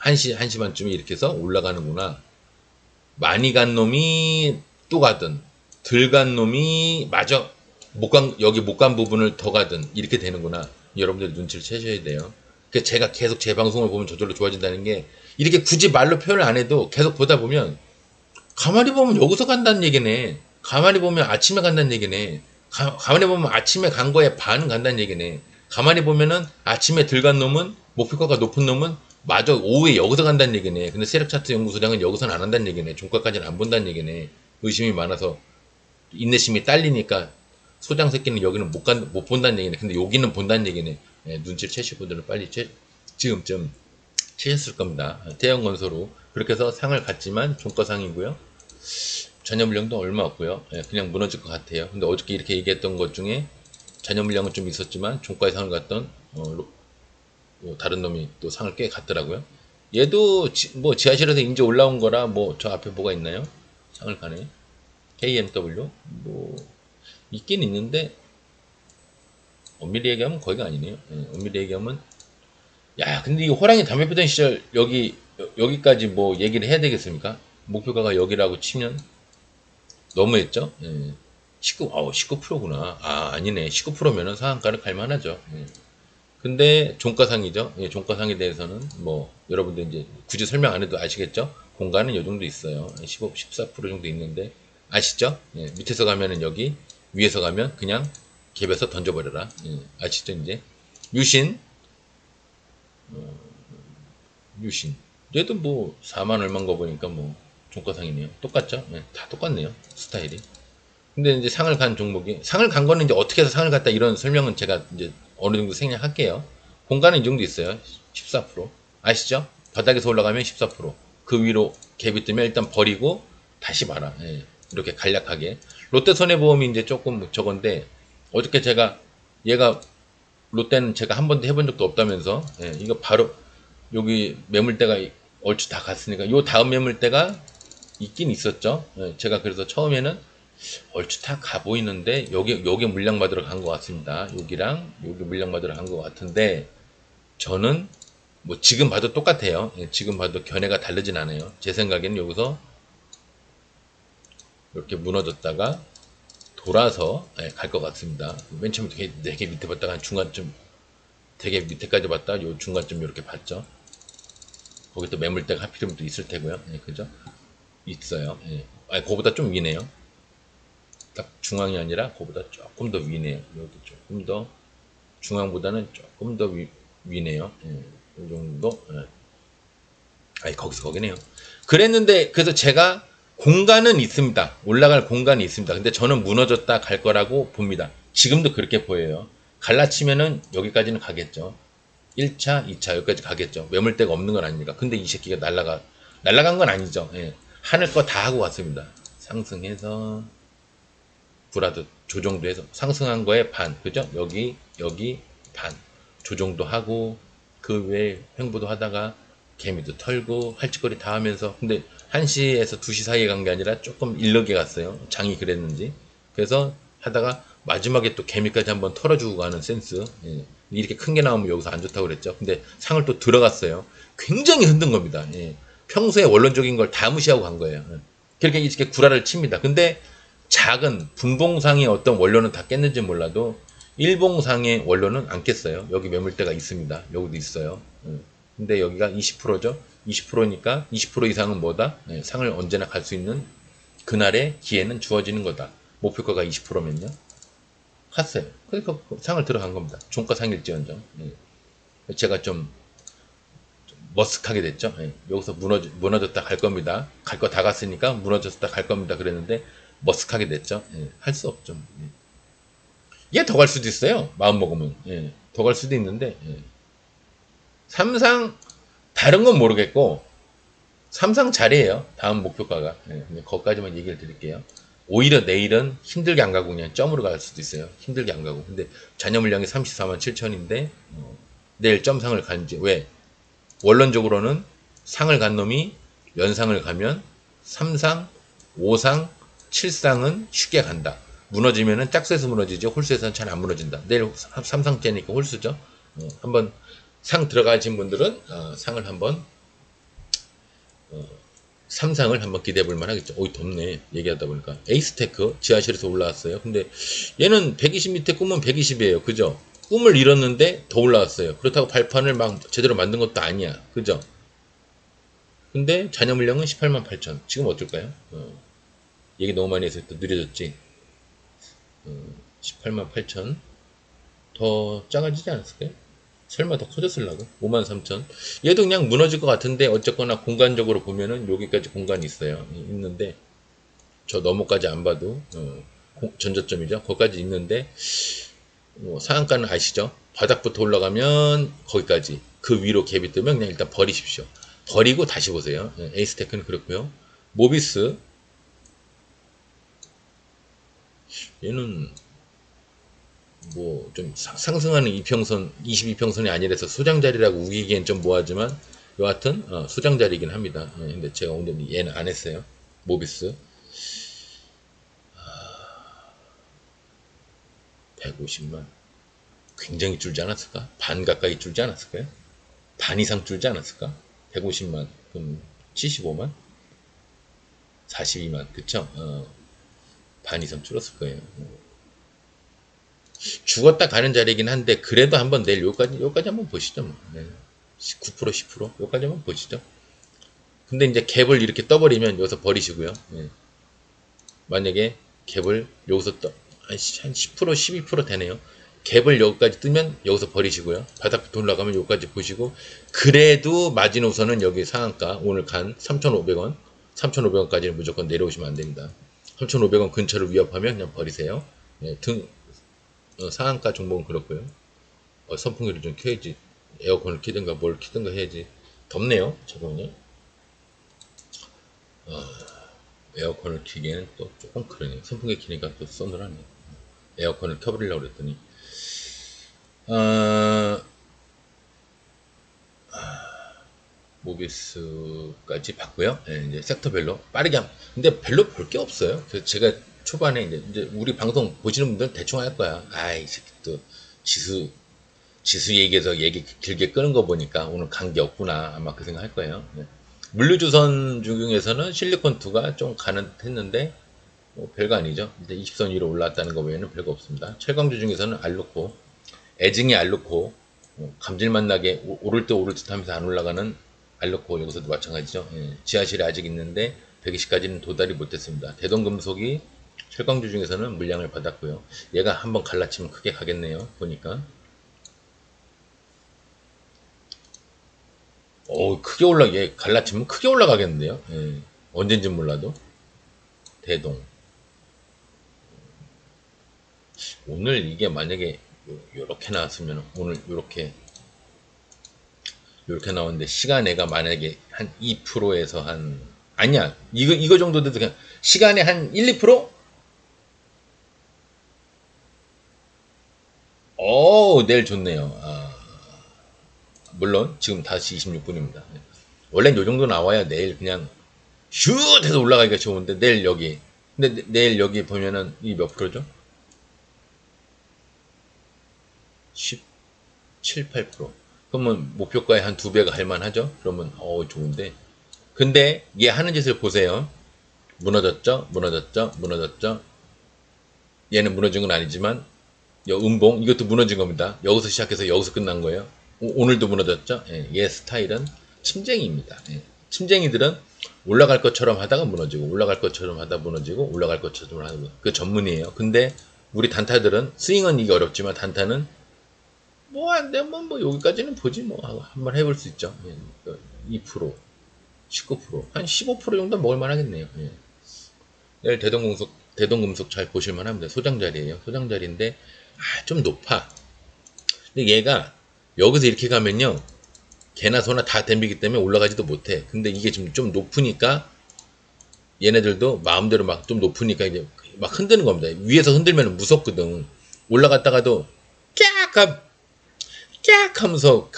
1시 반쯤에 이렇게 해서 올라가는구나. 많이 간 놈이 또 가든 들간 놈이 마저 여기 못 간 부분을 더 가든 이렇게 되는구나. 여러분들 눈치를 채셔야 돼요. 그래서 제가 계속 제 방송을 보면 저절로 좋아진다는 게 이렇게 굳이 말로 표현을 안 해도 계속 보다 보면 가만히 보면 여기서 간다는 얘기네. 가만히 보면 아침에 간다는 얘기네. 가만히 보면 아침에 간 거에 반은 간다는 얘기네. 가만히 보면은 아침에 들간 놈은 목표가가 높은 놈은 마저 오후에 여기서 간다는 얘기네. 근데 세력차트 연구소장은 여기서는 안 한다는 얘기네. 종가까지는 안 본다는 얘기네. 의심이 많아서 인내심이 딸리니까 소장 새끼는 여기는 못 본다는 얘기네. 근데 여기는 본다는 얘기네. 눈치를 채실 분들은 빨리 지금쯤 채셨을 겁니다. 태영건설로 그렇게 해서 상을 갔지만 종가상이고요. 잔여 물량도 얼마 없고요. 그냥 무너질 것 같아요. 근데 어저께 이렇게 얘기했던 것 중에 잔여 물량은 좀 있었지만 종가에 상을 갔던 다른 놈이 또 상을 꽤 갔더라고요. 얘도 뭐 지하실에서 인제 올라온 거라 뭐 저 앞에 뭐가 있나요? 상을 가네. KMW 뭐 있긴 있는데 엄밀히 얘기하면 거기가 아니네요. 예, 엄밀히 얘기하면 야 근데 이 호랑이 담배 피던 시절 여기까지 뭐 얘기를 해야 되겠습니까? 목표가가 여기라고 치면 너무했죠? 예. 19%구나. 아, 아니네. 19%면은 상한가를 갈 만하죠. 예. 근데 종가상이죠. 예, 종가상에 대해서는 뭐 여러분들 이제 굳이 설명 안 해도 아시겠죠? 공간은 요 정도 있어요. 15, 14% 정도 있는데 아시죠? 예, 밑에서 가면은 여기, 위에서 가면 그냥 갭에서 던져버려라. 예, 아시죠? 이제 유신, 유신. 얘도 뭐 4만 얼마인 거 보니까 뭐 종가상이네요. 똑같죠? 예, 다 똑같네요. 스타일이. 근데 이제 상을 간 종목이 상을 간 거는 이제 어떻게 해서 상을 갔다 이런 설명은 제가 이제 어느 정도 생략할게요. 공간은 이 정도 있어요. 14%. 아시죠? 바닥에서 올라가면 14%. 그 위로 갭이 뜨면 일단 버리고 다시 봐라. 예. 이렇게 간략하게. 롯데손해보험이 이제 조금 저건데 어저께 제가 얘가 롯데는 제가 한 번도 해본 적도 없다면서 예. 이거 바로 여기 매물대가 얼추 다 갔으니까 요 다음 매물대가 있긴 있었죠. 예. 제가 그래서 처음에는 얼추 다 가 보이는데 여기 물량 받으러 간 것 같습니다. 여기랑 여기 물량 받으러 간 것 같은데 저는 뭐 지금 봐도 똑같아요. 예, 지금 봐도 견해가 다르진 않아요. 제 생각에는 여기서 이렇게 무너졌다가 돌아서 갈 것 같습니다. 맨 처음에 되게 밑에 봤다가 한 중간쯤 되게 밑에까지 봤다가 요 중간쯤 이렇게 봤죠. 거기 또 매물대가 하필이면 또 있을 테고요. 예, 그죠? 있어요. 예. 아니 그거보다 좀 위네요. 딱 중앙이 아니라 그거보다 조금 더 위네요. 여기 조금 더 중앙보다는 조금 더 위네요. 예, 이 정도. 예. 아니 거기서 거기네요. 그랬는데 그래서 제가 공간은 있습니다. 올라갈 공간이 있습니다. 근데 저는 무너졌다 갈 거라고 봅니다. 지금도 그렇게 보여요. 갈라치면은 여기까지는 가겠죠. 1차, 2차 여기까지 가겠죠. 매물대가 없는 건 아닙니까? 근데 이 새끼가 날라간 건 아니죠. 예. 하늘 거 다 하고 왔습니다. 상승해서 브라드 조정도 해서 상승한 거에 반 그죠? 여기 반 조정도 하고 그 외에 횡보도 하다가 개미도 털고 할짓거리 다 하면서 근데 1시에서 2시 사이에 간 게 아니라 조금 일르게 갔어요. 장이 그랬는지 그래서 하다가 마지막에 또 개미까지 한번 털어주고 가는 센스. 예. 이렇게 큰 게 나오면 여기서 안 좋다고 그랬죠. 근데 상을 또 들어갔어요. 굉장히 흔든 겁니다. 예. 평소에 원론적인 걸 다 무시하고 간 거예요. 예. 그렇게 이렇게 구라를 칩니다. 근데 작은 분봉상의 어떤 원료는 다 깼는지 몰라도 일봉상의 원료는 안 깼어요. 여기 매물대가 있습니다. 여기도 있어요. 근데 여기가 20%죠. 20%니까 20% 이상은 뭐다? 상을 언제나 갈 수 있는 그날의 기회는 주어지는 거다. 목표가가 20%면요. 갔어요. 그러니까 상을 들어간 겁니다. 종가상일지언정. 제가 좀 머쓱하게 됐죠. 여기서 무너졌다 갈 겁니다. 갈 거 다 갔으니까 무너졌다 갈 겁니다. 그랬는데 머쓱하게 됐죠. 할 수 없죠. 얘 더 갈 수도 있어요. 마음 먹으면. 더 갈 수도 있는데 삼상 다른 건 모르겠고 삼상 잘해요. 다음 목표가가. 거기까지만 얘기를 드릴게요. 오히려 내일은 힘들게 안 가고 그냥 점으로 갈 수도 있어요. 힘들게 안 가고. 근데 잔여 물량이 34만 7천인데 내일 점상을 간지 왜? 원론적으로는 상을 간 놈이 연상을 가면 3상, 5상, 7상은 쉽게 간다. 무너지면은 짝수에서 무너지죠. 홀수에서는 잘 안 무너진다. 내일 3상째니까 홀수죠. 한번 상 들어가신 분들은 상을 한번 3상을 한번 기대해 볼 만하겠죠. 오이 덥네. 얘기하다 보니까. 에이스테크 지하실에서 올라왔어요. 근데 얘는 120 밑에 꿈은 120이에요. 그죠? 꿈을 잃었는데 더 올라왔어요. 그렇다고 발판을 막 제대로 만든 것도 아니야. 그죠? 근데 잔여 물량은 18만 8천. 지금 어떨까요? 얘기 너무 많이 해서 또 느려졌지. 18만 8천. 더 작아지지 않았을까요? 설마 더 커졌을라고? 5만 3천. 얘도 그냥 무너질 것 같은데 어쨌거나 공간적으로 보면은 여기까지 공간이 있어요. 있는데 저 너머까지 안 봐도 전저점이죠. 거기까지 있는데 상한가는 아시죠? 바닥부터 올라가면 거기까지 그 위로 갭이 뜨면 그냥 일단 버리십시오. 버리고 다시 보세요. 에이스테크는 그렇고요. 모비스 얘는 뭐 좀 상승하는 이평선 22평선이 아니라서 소장 자리라고 우기기엔 좀 뭐하지만 여하튼 수장자리이긴 합니다. 근데 제가 오늘 얘는 안 했어요. 모비스 150만 굉장히 줄지 않았을까? 반 가까이 줄지 않았을까요? 반 이상 줄지 않았을까? 150만 그럼 75만 42만 그쵸? 반 이상 줄었을 거예요. 죽었다 가는 자리이긴 한데 그래도 한번 내일 요까지 한번 보시죠. 뭐. 네. 9% 10% 요까지 한번 보시죠. 근데 이제 갭을 이렇게 떠버리면 여기서 버리시고요. 네. 만약에 갭을 여기서 한 10% 12% 되네요. 갭을 여기까지 뜨면 여기서 버리시고요. 바닥부터 올라가면 여기까지 보시고 그래도 마지노선은 여기 상한가 오늘 간 3,500원 3,500원까지는 무조건 내려오시면 안 됩니다. 3,500원 근처를 위협하면 그냥 버리세요. 네, 상한가 종목은 그렇고요. 선풍기를 좀 켜야지. 에어컨을 켜든가 뭘 켜든가 해야지. 덥네요. 잠깐만요. 에어컨을 켜기에는 또 조금 그러네요. 선풍기 켜니까 또 서늘하네. 에어컨을 켜버리려고 그랬더니 모비스까지 봤고요. 네, 이제 섹터별로 빠르게 근데 별로 볼 게 없어요. 그래서 제가 초반에 이제 우리 방송 보시는 분들 대충 할 거야. 아이 새끼 또 지수 얘기해서 얘기 길게 끄는 거 보니까 오늘 관계 없구나 아마 그 생각 할 거예요. 네. 물류주선 중에서는 실리콘2가 좀 가는 듯 했는데 뭐 별거 아니죠. 이제 20선 위로 올라왔다는 거 외에는 별거 없습니다. 철강주 중에서는 알루코, 애증이 알루코, 감질맛 나게 오를 듯 오를 듯 하면서 안 올라가는 알루코 여기서도 마찬가지죠. 예, 지하실에 아직 있는데 120까지는 도달이 못했습니다. 대동금속이 철강주 중에서는 물량을 받았고요. 얘가 한번 갈라치면 크게 가겠네요. 보니까. 크게 얘 갈라치면 크게 올라가겠는데요. 예, 언젠진 몰라도. 대동. 오늘 이게 만약에 요렇게 나왔으면 오늘 요렇게 나오는데 시간에가 만약에 한 2%에서 한 아니야 이거 정도 돼도 그냥 시간에 한 1, 2%? 내일 좋네요. 물론 지금 5시 26분입니다. 원래는 요 정도 나와야 내일 그냥 슛 해서 올라가기가 좋은데 내일 여기 근데 내일 여기 보면은 이 몇 프로죠? 17, 8%. 그러면 목표가에 한 2배가 할만하죠? 그러면 좋은데 근데 얘 하는 짓을 보세요. 무너졌죠? 무너졌죠? 무너졌죠? 얘는 무너진 건 아니지만 음봉 이것도 무너진 겁니다. 여기서 시작해서 여기서 끝난 거예요. 오늘도 무너졌죠? 예, 얘 스타일은 침쟁이입니다. 예. 침쟁이들은 올라갈 것처럼 하다가 무너지고 올라갈 것처럼 하다 무너지고 올라갈 것처럼 하다 그 전문이에요. 근데 우리 단타들은 스윙은 이게 어렵지만 단타는 뭐 안 되면 뭐 여기까지는 보지 뭐 한번 해볼 수 있죠. 예, 2% 19%한 15% 정도 먹을만 하겠네요. 예. 내일 대동금속 잘 보실만 합니다. 소장자리에요. 소장자리인데 좀 높아. 근데 얘가 여기서 이렇게 가면요. 개나 소나 다 댐비기 때문에 올라가지도 못해. 근데 이게 지금 좀 높으니까 얘네들도 마음대로 막 좀 높으니까 이제 막 흔드는 겁니다. 위에서 흔들면 무섭거든. 올라갔다가도 깍 하면서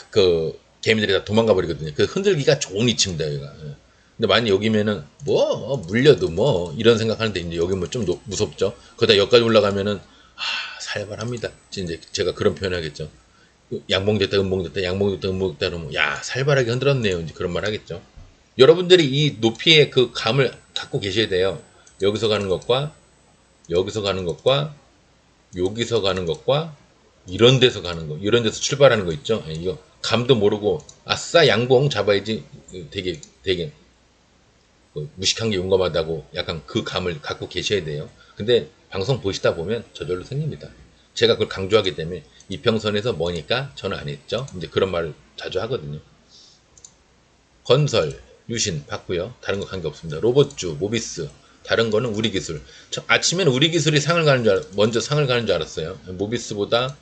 개미들이 다 도망가 버리거든요. 그 흔들기가 좋은 위치입니다, 여기가. 근데 만약 여기면은 뭐 물려도 뭐 이런 생각하는데 이제 여기 뭐 좀 무섭죠. 거기다 여기까지 올라가면은 살벌합니다. 이제 제가 그런 표현하겠죠. 양봉됐다 음봉됐다 양봉됐다 음봉됐다 그러면 야 살벌하게 흔들었네요. 이제 그런 말 하겠죠. 여러분들이 이 높이의 그 감을 갖고 계셔야 돼요. 여기서 가는 것과 여기서 가는 것과 여기서 가는 것과 이런 데서 가는 거, 이런 데서 출발하는 거 있죠. 이거 감도 모르고 아싸 양봉 잡아야지 되게 무식한 게 용감하다고 약간 그 감을 갖고 계셔야 돼요. 근데 방송 보시다 보면 저절로 생깁니다. 제가 그걸 강조하기 때문에 이평선에서 뭐니까 저는 안 했죠. 이제 그런 말을 자주 하거든요. 건설, 유신 봤고요. 다른 거 관계 없습니다. 로봇주, 모비스, 다른 거는 우리 기술. 아침에는 우리 기술이 먼저 상을 가는 줄 알았어요. 모비스보다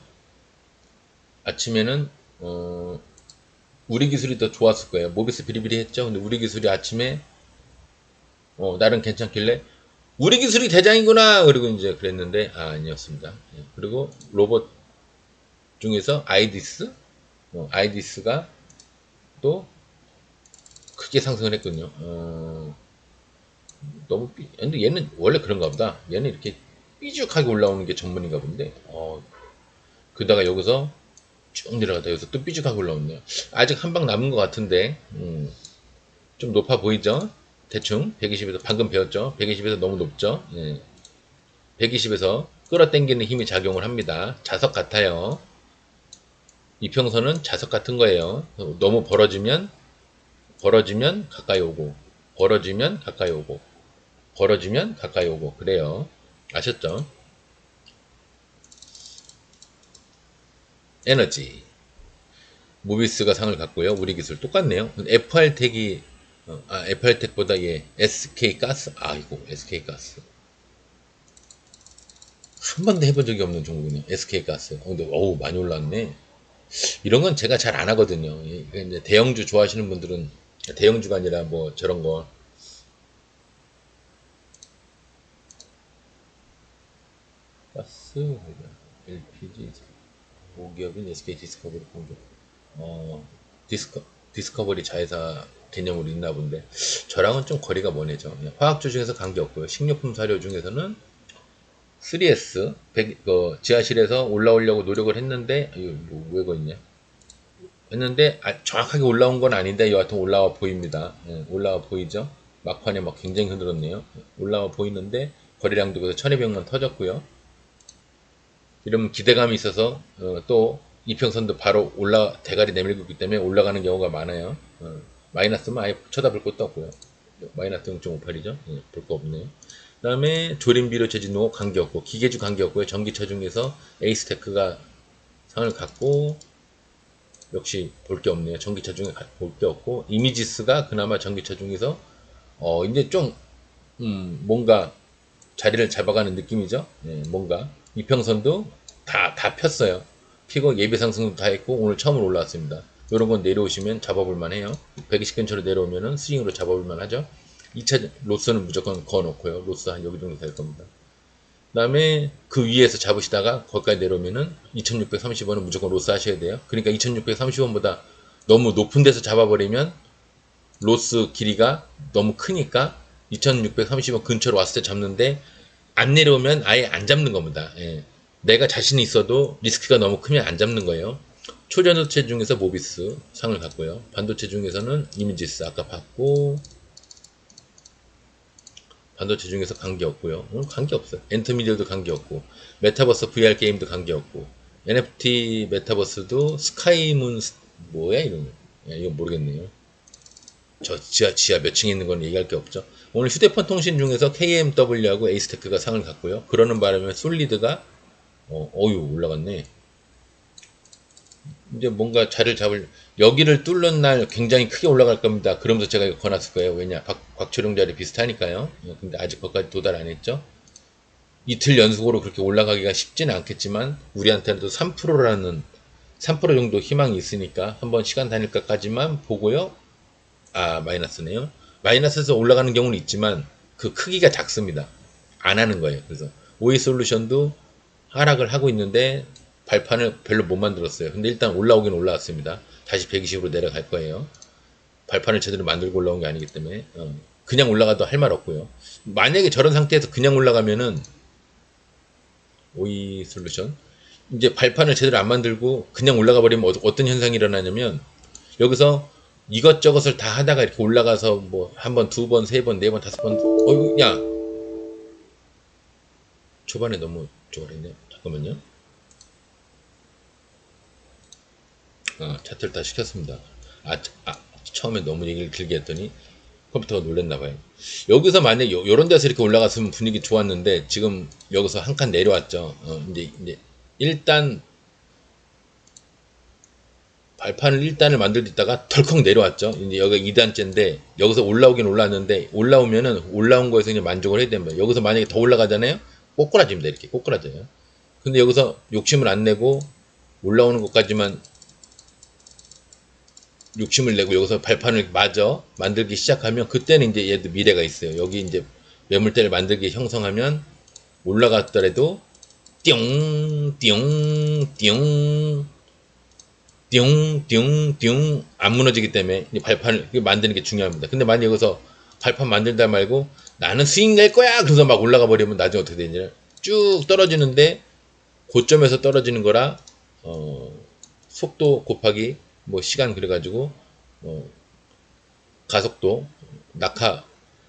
아침에는 우리 기술이 더 좋았을 거예요. 모비스 비리비리 했죠. 근데 우리 기술이 아침에 나름 괜찮길래 우리 기술이 대장이구나. 그리고 이제 그랬는데 아니었습니다. 그리고 로봇 중에서 아이디스가 또 크게 상승을 했거든요. 너무 근데 얘는 원래 그런가 보다. 얘는 이렇게 삐죽하게 올라오는 게 전문인가 본데. 그러다가 여기서 쭉 내려가다 여기서 또 삐죽하게 올라오네요. 아직 한 방 남은 것 같은데, 좀 높아 보이죠? 대충 120에서 방금 배웠죠? 120에서 너무 높죠? 예. 120에서 끌어당기는 힘이 작용을 합니다. 자석 같아요. 이평선은 자석 같은 거예요. 너무 벌어지면 가까이 오고, 벌어지면 가까이 오고, 벌어지면 가까이 오고, 그래요. 아셨죠? 에너지. 모비스가 상을 갖고요. 우리 기술 똑같네요. FR텍이, FR텍보다 예, SK가스? 아이고, SK가스. 한 번도 해본 적이 없는 종목이네요. SK가스. 근데, 어우, 많이 올랐네. 이런 건 제가 잘 안 하거든요. 이제 대형주 좋아하시는 분들은, 대형주가 아니라 뭐 저런 거, 가스, LPG, 모기업인 SK 디스커버리 공조. 디스커버리 자회사 개념으로 있나 본데, 저랑은 좀 거리가 머네죠. 화학주 중에서 관계없고요. 식료품 사료 중에서는 3S, 지하실에서 올라오려고 노력을 했는데, 이거 왜 거있냐? 했는데, 정확하게 올라온 건 아닌데, 여하튼 올라와 보입니다. 예, 올라와 보이죠? 막판에 막 굉장히 흔들었네요. 올라와 보이는데, 거래량도 그래서 1200만 터졌고요. 이러면 기대감이 있어서, 또, 이평선도 바로 대가리 내밀고 있기 때문에 올라가는 경우가 많아요. 마이너스면 아예 쳐다볼 것도 없고요. 마이너스 0.58이죠. 예, 볼 거 없네요. 그 다음에 조림비료 재진노 관계없고, 기계주 관계없고요. 전기차 중에서 에이스테크가 상을 갖고, 역시 볼 게 없네요. 전기차 중에 볼 게 없고, 이미지스가 그나마 전기차 중에서, 이제 좀, 뭔가 자리를 잡아가는 느낌이죠. 예, 뭔가. 이평선도 다 폈어요. 피고 예비 상승도 다 했고, 오늘 처음으로 올라왔습니다. 이런 건 내려오시면 잡아볼만 해요. 120 근처로 내려오면은 스윙으로 잡아볼만 하죠. 2차 로스는 무조건 그어놓고요. 로스 한 여기 정도 될 겁니다. 그 다음에 그 위에서 잡으시다가 거기까지 내려오면은 2630원은 무조건 로스 하셔야 돼요. 그러니까 2630원보다 너무 높은 데서 잡아버리면 로스 길이가 너무 크니까 2630원 근처로 왔을 때 잡는데 안 내려오면 아예 안 잡는 겁니다. 예. 내가 자신이 있어도 리스크가 너무 크면 안 잡는 거예요. 초전도체 중에서 모비스 상을 갖고요. 반도체 중에서는 이미지스 아까 봤고, 반도체 중에서 관계없고요. 관계없어요. 엔터미디어도 관계없고, 메타버스 VR 게임도 관계없고, NFT 메타버스도 스카이문 뭐야 이런 거. 야, 이거 모르겠네요. 저 지하 몇 층에 있는 건 얘기할 게 없죠. 오늘 휴대폰 통신 중에서 KMW하고 에이스테크가 상을 갖고요. 그러는 바람에 솔리드가 어유 올라갔네. 이제 뭔가 자리를 잡을 여기를 뚫는 날 굉장히 크게 올라갈 겁니다. 그러면서 제가 이거 권했을 거예요. 왜냐 곽철용 자리 비슷하니까요. 근데 아직 거기까지 도달 안 했죠. 이틀 연속으로 그렇게 올라가기가 쉽지는 않겠지만 우리한테는 또 3%라는 3% 정도 희망이 있으니까 한번 시간 다닐까까지만 보고요. 마이너스네요. 마이너스에서 올라가는 경우는 있지만 그 크기가 작습니다. 안 하는 거예요. 그래서 오이솔루션도 하락을 하고 있는데 발판을 별로 못 만들었어요. 근데 일단 올라오긴 올라왔습니다. 다시 120으로 내려갈 거예요. 발판을 제대로 만들고 올라온 게 아니기 때문에 그냥 올라가도 할 말 없고요. 만약에 저런 상태에서 그냥 올라가면은 오이솔루션 이제 발판을 제대로 안 만들고 그냥 올라가 버리면 어떤 현상이 일어나냐면 여기서 이것저것을 다 하다가 이렇게 올라가서 뭐 한 번, 두 번, 세 번, 네 번, 다섯 번, 야 초반에 너무 좋아했네. 잠깐만요. 차트를 다 시켰습니다. 처음에 너무 얘기를 길게 했더니 컴퓨터가 놀랬나봐요. 여기서 만약에 요런 데서 이렇게 올라갔으면 분위기 좋았는데 지금 여기서 한 칸 내려왔죠. 이제 일단 발판을 1단을 만들다가 덜컥 내려왔죠. 이제 여기가 2단째인데 여기서 올라오긴 올라왔는데 올라오면은 올라온 거에서 이제 만족을 해야 됩니다. 여기서 만약에 더 올라가잖아요. 꼬꾸라집니다. 이렇게 꼬꾸라져요. 근데 여기서 욕심을 안 내고 올라오는 것까지만 욕심을 내고 여기서 발판을 마저 만들기 시작하면 그때는 이제 얘도 미래가 있어요. 여기 이제 매물대를 만들기 형성하면 올라갔더라도 띵, 띵, 띵 띵띵띵 안 무너지기 때문에 이 발판을 만드는 게 중요합니다. 근데 만약 여기서 발판 만들다 말고 나는 스윙 낼 거야 그래서 막 올라가 버리면 나중에 어떻게 되냐 쭉 떨어지는데 고점에서 떨어지는 거라 속도 곱하기 뭐 시간 그래가지고 가속도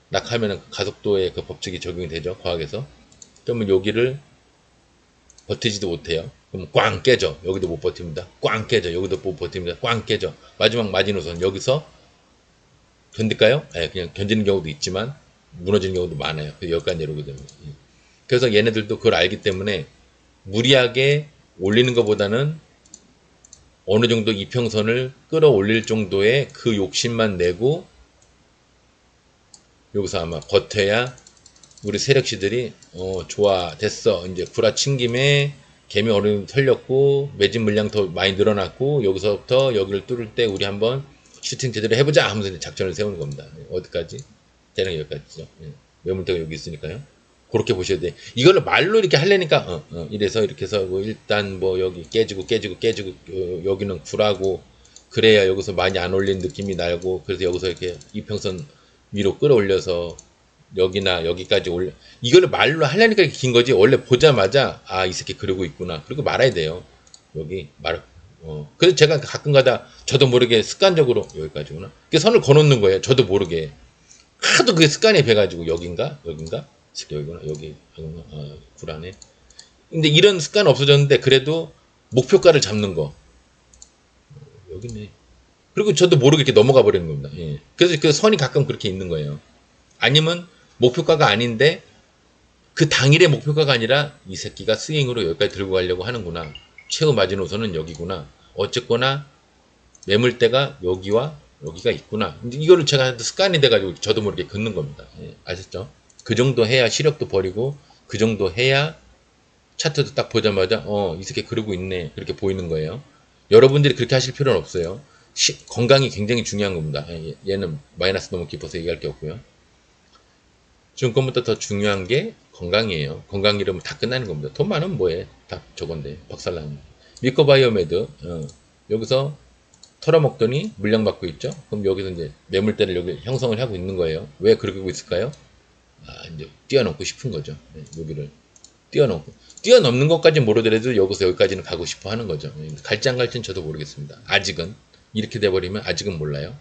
낙하하면 가속도의 그 법칙이 적용이 되죠 과학에서. 그러면 여기를 버티지도 못해요. 그럼 꽝 깨져. 여기도 못 버팁니다. 꽝 깨져. 여기도 못 버팁니다. 꽝 깨져. 마지막 마지노선 여기서 견딜까요? 네, 그냥 견디는 경우도 있지만 무너지는 경우도 많아요. 여기까지 내려오게 됩니다. 그래서 얘네들도 그걸 알기 때문에 무리하게 올리는 것보다는 어느 정도 이평선을 끌어올릴 정도의 그 욕심만 내고 여기서 아마 버텨야 우리 세력시들이 좋아 됐어 이제 구라친 김에 개미 어른 털렸고 매진 물량 더 많이 늘어났고 여기서부터 여기를 뚫을 때 우리 한번 슈팅 제대로 해보자 하면서 이제 작전을 세우는 겁니다. 어디까지? 대략 여기까지죠. 매물대가 여기 있으니까요. 그렇게 보셔야 돼. 이거를 말로 이렇게 하려니까 이래서 이렇게 해서 뭐 일단 뭐 여기 깨지고 여기는 구라고 그래야 여기서 많이 안 올린 느낌이 나고 그래서 여기서 이렇게 이평선 위로 끌어올려서 여기나 여기까지 올려 이거를 말로 하려니까 이렇게 긴 거지 원래 보자마자 아 이 새끼 그러고 있구나 그리고 말아야 돼요. 여기 그래서 제가 가끔가다 저도 모르게 습관적으로 여기까지구나 이렇게 선을 그어놓는 거예요. 저도 모르게 하도 그게 습관이 배가지고 여긴가 여기구나 여기 구라네. 근데 이런 습관 없어졌는데 그래도 목표가를 잡는 거 여기네. 그리고 저도 모르게 이렇게 넘어가 버리는 겁니다. 예. 그래서 그 선이 가끔 그렇게 있는 거예요. 아니면 목표가가 아닌데 그 당일의 목표가가 아니라 이 새끼가 스윙으로 여기까지 들고 가려고 하는구나. 최후 마지노선은 여기구나. 어쨌거나 매물대가 여기와 여기가 있구나. 이거를 제가 습관이 돼가지고 저도 모르게 긋는 겁니다. 예, 아셨죠? 그 정도 해야 시력도 버리고 그 정도 해야 차트도 딱 보자마자 이 새끼 그러고 있네 그렇게 보이는 거예요. 여러분들이 그렇게 하실 필요는 없어요. 건강이 굉장히 중요한 겁니다. 얘는 마이너스 너무 깊어서 얘기할 게 없고요. 증권보다 더 중요한 게 건강이에요. 건강 잃으면 다 끝나는 겁니다. 돈 많으면 뭐해? 다 저건데 박살나는. 미코바이오메드 여기서 털어먹더니 물량 받고 있죠. 그럼 여기서 이제 매물대를 여기 형성을 하고 있는 거예요. 왜 그러고 있을까요? 이제 뛰어넘고 싶은 거죠. 여기를 뛰어넘는 것까지 모르더라도 여기서 여기까지는 가고 싶어 하는 거죠. 갈지 안 갈지는 저도 모르겠습니다. 아직은 이렇게 돼버리면 아직은 몰라요.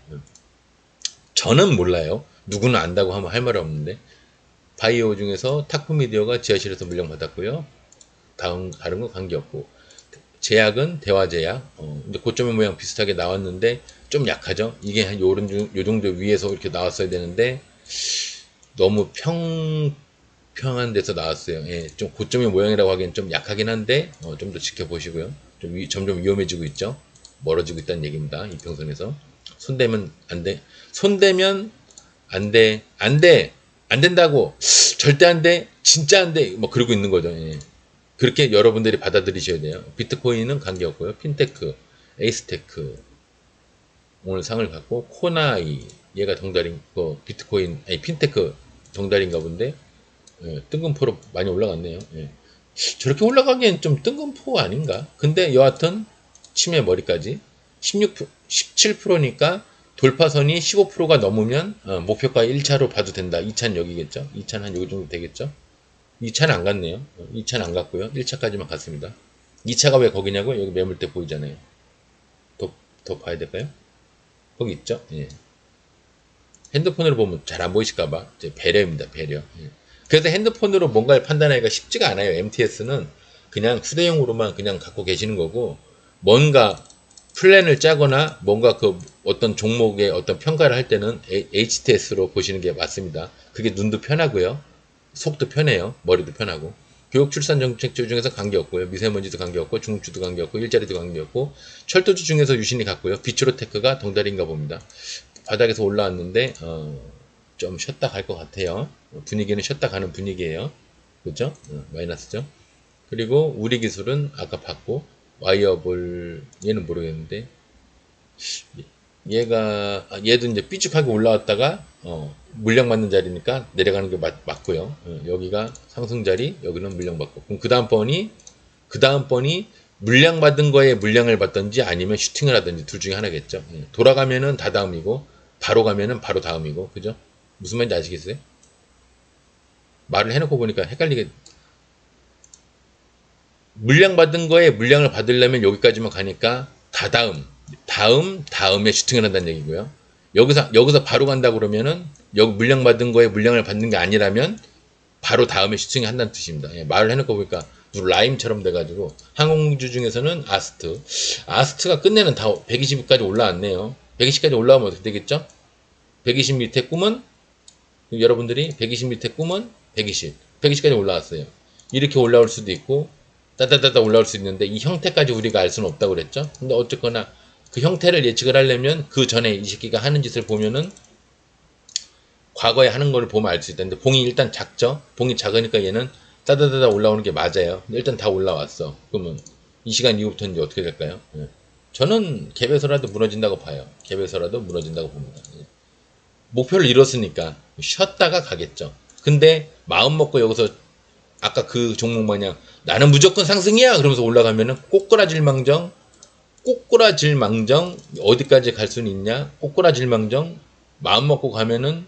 저는 몰라요. 누구는 안다고 하면 할 말 없는데 바이오 중에서 탁프미디어가 지하실에서 물량 받았고요. 다른 건 관계없고 제약은 대화제약 근데 고점의 모양 비슷하게 나왔는데 좀 약하죠. 이게 한 요 정도 위에서 이렇게 나왔어야 되는데 너무 평평한 데서 나왔어요. 예, 좀 고점의 모양이라고 하기엔 좀 약하긴 한데 좀 더 지켜보시고요. 점점 위험해지고 있죠. 멀어지고 있다는 얘기입니다. 이평선에서 손대면 안 돼. 손대면 안 돼. 안 된다고. 절대 안 돼. 진짜 안 돼. 뭐 그러고 있는 거죠. 예. 그렇게 여러분들이 받아들이셔야 돼요. 비트코인은 관계없고요. 핀테크, 에이스테크 오늘 상을 갖고 코나이 얘가 동달인 거 비트코인 아니 핀테크 동달인가 본데 뜬금포로 많이 올라갔네요. 예. 저렇게 올라가기엔 좀 뜬금포 아닌가? 근데 여하튼 치매 머리까지 17%니까 돌파선이 15%가 넘으면 목표가 1차로 봐도 된다. 2차는 여기겠죠. 2차는 한 여기 정도 되겠죠. 2차는 안 갔네요. 2차는 안 갔고요. 1차까지만 갔습니다. 2차가 왜 거기냐고? 여기 매물대 보이잖아요. 더 봐야 될까요? 거기 있죠. 예. 핸드폰으로 보면 잘 안 보이실까봐 배려입니다. 배려. 예. 그래서 핸드폰으로 뭔가를 판단하기가 쉽지가 않아요. MTS는 그냥 휴대용으로만 그냥 갖고 계시는 거고 뭔가 플랜을 짜거나 뭔가 그 어떤 종목의 어떤 평가를 할 때는 HTS로 보시는 게 맞습니다. 그게 눈도 편하고요. 속도 편해요. 머리도 편하고. 교육 출산 정책주 중에서 관계없고요. 미세먼지도 관계없고 중국주도 관계없고 일자리도 관계없고 철도주 중에서 유신이 같고요. 비추로테크가 동달인가 봅니다. 바닥에서 올라왔는데 좀 쉬었다 갈 것 같아요. 분위기는 쉬었다 가는 분위기예요. 그죠? 마이너스죠. 그리고 우리 기술은 아까 봤고 와이어볼 얘는 모르겠는데 얘도 이제 삐죽하게 올라왔다가 물량 맞는 자리니까 내려가는 게 맞고요. 여기가 상승 자리, 여기는 물량 받고. 그럼 그 다음 번이 물량 받은 거에 물량을 받든지 아니면 슈팅을 하든지 둘 중에 하나겠죠. 예. 돌아가면은 다 다음이고 바로 가면은 바로 다음이고 그죠? 무슨 말인지 아시겠어요? 말을 해놓고 보니까 헷갈리게. 물량 받은 거에 물량을 받으려면 여기까지만 가니까 다음에 슈팅을 한다는 얘기고요. 여기서 바로 간다 그러면은 여기 물량 받은 거에 물량을 받는 게 아니라면 바로 다음에 슈팅을 한다는 뜻입니다. 예, 말을 해놓고 보니까 라임처럼 돼가지고 항공주 중에서는 아스트가 끝내는 다 120까지 올라왔네요. 120까지 올라오면 어떻게 되겠죠? 120 밑에 꿈은 여러분들이 120 밑에 꿈은 120까지 올라왔어요. 이렇게 올라올 수도 있고 따다다다 올라올 수 있는데 이 형태까지 우리가 알 수는 없다고 그랬죠. 근데 어쨌거나 그 형태를 예측을 하려면 그 전에 이 새끼가 하는 짓을 보면은 과거에 하는 걸 보면 알 수 있다는데 봉이 일단 작죠. 봉이 작으니까 얘는 따다다다 올라오는 게 맞아요. 일단 다 올라왔어. 그러면 이 시간 이후부터는 이제 어떻게 될까요? 예. 저는 갭에서라도 무너진다고 봐요. 갭에서라도 무너진다고 봅니다. 예. 목표를 이뤘으니까 쉬었다가 가겠죠. 근데 마음 먹고 여기서 아까 그 종목 마냥 나는 무조건 상승이야 그러면서 올라가면은 꼬꾸라질망정 어디까지 갈 수는 있냐? 꼬꾸라질망정 마음 먹고 가면은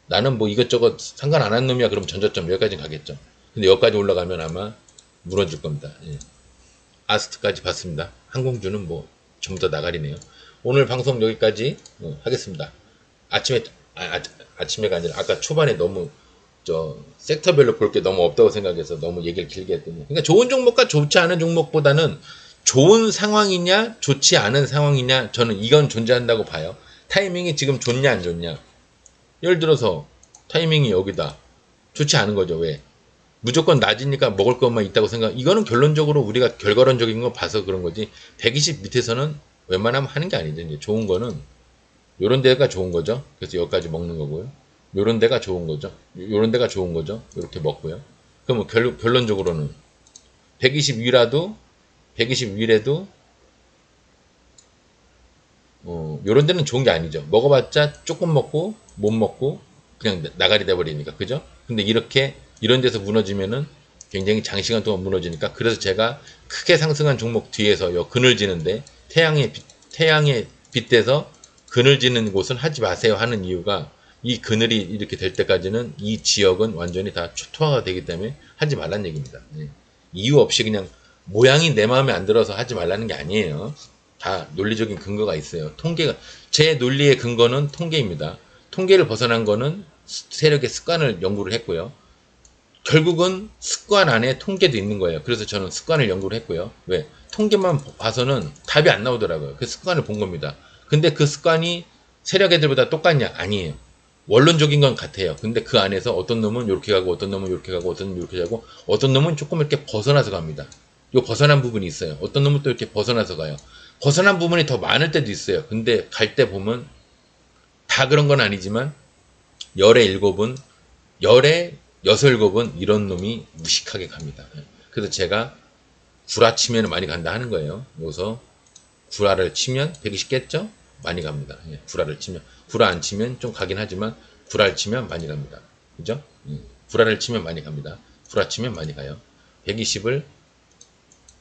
나는 뭐 이것저것 상관 안 한 놈이야 그럼 전저점 여기까지 가겠죠. 근데 여기까지 올라가면 아마 무너질 겁니다. 예. 아스트까지 봤습니다. 항공주는 뭐 전부 다 나가리네요. 오늘 방송 여기까지 하겠습니다. 아침에가 아니라 아까 초반에 너무 섹터별로 볼 게 너무 없다고 생각해서 너무 얘기를 길게 했더니 그러니까 좋은 종목과 좋지 않은 종목보다는 좋은 상황이냐 좋지 않은 상황이냐 저는 이건 존재한다고 봐요. 타이밍이 지금 좋냐 안 좋냐. 예를 들어서 타이밍이 여기다 좋지 않은 거죠. 왜? 무조건 낮이니까 먹을 것만 있다고 생각. 이거는 결론적으로 우리가 결과론적인 거 봐서 그런 거지. 120 밑에서는 웬만하면 하는 게 아니죠. 이제 좋은 거는 요런 데가 좋은 거죠. 그래서 여기까지 먹는 거고요. 요런 데가 좋은 거죠. 요런 데가 좋은 거죠. 이렇게 먹고요. 그럼 결론적으로는 120 위라도 120 위래도 요런 데는 좋은 게 아니죠. 먹어봤자 조금 먹고 못 먹고 그냥 나가리 돼버리니까 그죠? 근데 이런 데서 무너지면은 굉장히 장시간 동안 무너지니까 그래서 제가 크게 상승한 종목 뒤에서 요 그늘지는데 태양에 빗대서 그늘지는 곳은 하지 마세요 하는 이유가 이 그늘이 이렇게 될 때까지는 이 지역은 완전히 다 초토화가 되기 때문에 하지 말라는 얘기입니다. 네. 이유 없이 그냥 모양이 내 마음에 안 들어서 하지 말라는 게 아니에요. 다 논리적인 근거가 있어요. 제 논리의 근거는 통계입니다. 통계를 벗어난 거는 세력의 습관을 연구를 했고요. 결국은 습관 안에 통계도 있는 거예요. 그래서 저는 습관을 연구를 했고요. 왜? 통계만 봐서는 답이 안 나오더라고요. 그 습관을 본 겁니다. 근데 그 습관이 세력 애들보다 똑같냐? 아니에요. 원론적인 건 같아요. 근데 그 안에서 어떤 놈은 이렇게 가고 어떤 놈은 이렇게 가고 어떤 놈은 이렇게 가고 어떤 놈은 조금 이렇게 벗어나서 갑니다. 요 벗어난 부분이 있어요. 어떤 놈은 또 이렇게 벗어나서 가요. 벗어난 부분이 더 많을 때도 있어요. 근데 갈 때 보면 다 그런 건 아니지만 열에 여섯 일곱은 이런 놈이 무식하게 갑니다. 그래서 제가 구라 치면 많이 간다 하는 거예요. 여기서 구라를 치면 120 깼죠? 많이 갑니다. 구라 안 치면 좀 가긴 하지만 구라를 치면 많이 갑니다. 그죠? 구라를 치면 많이 갑니다. 구라 치면 많이 가요. 120을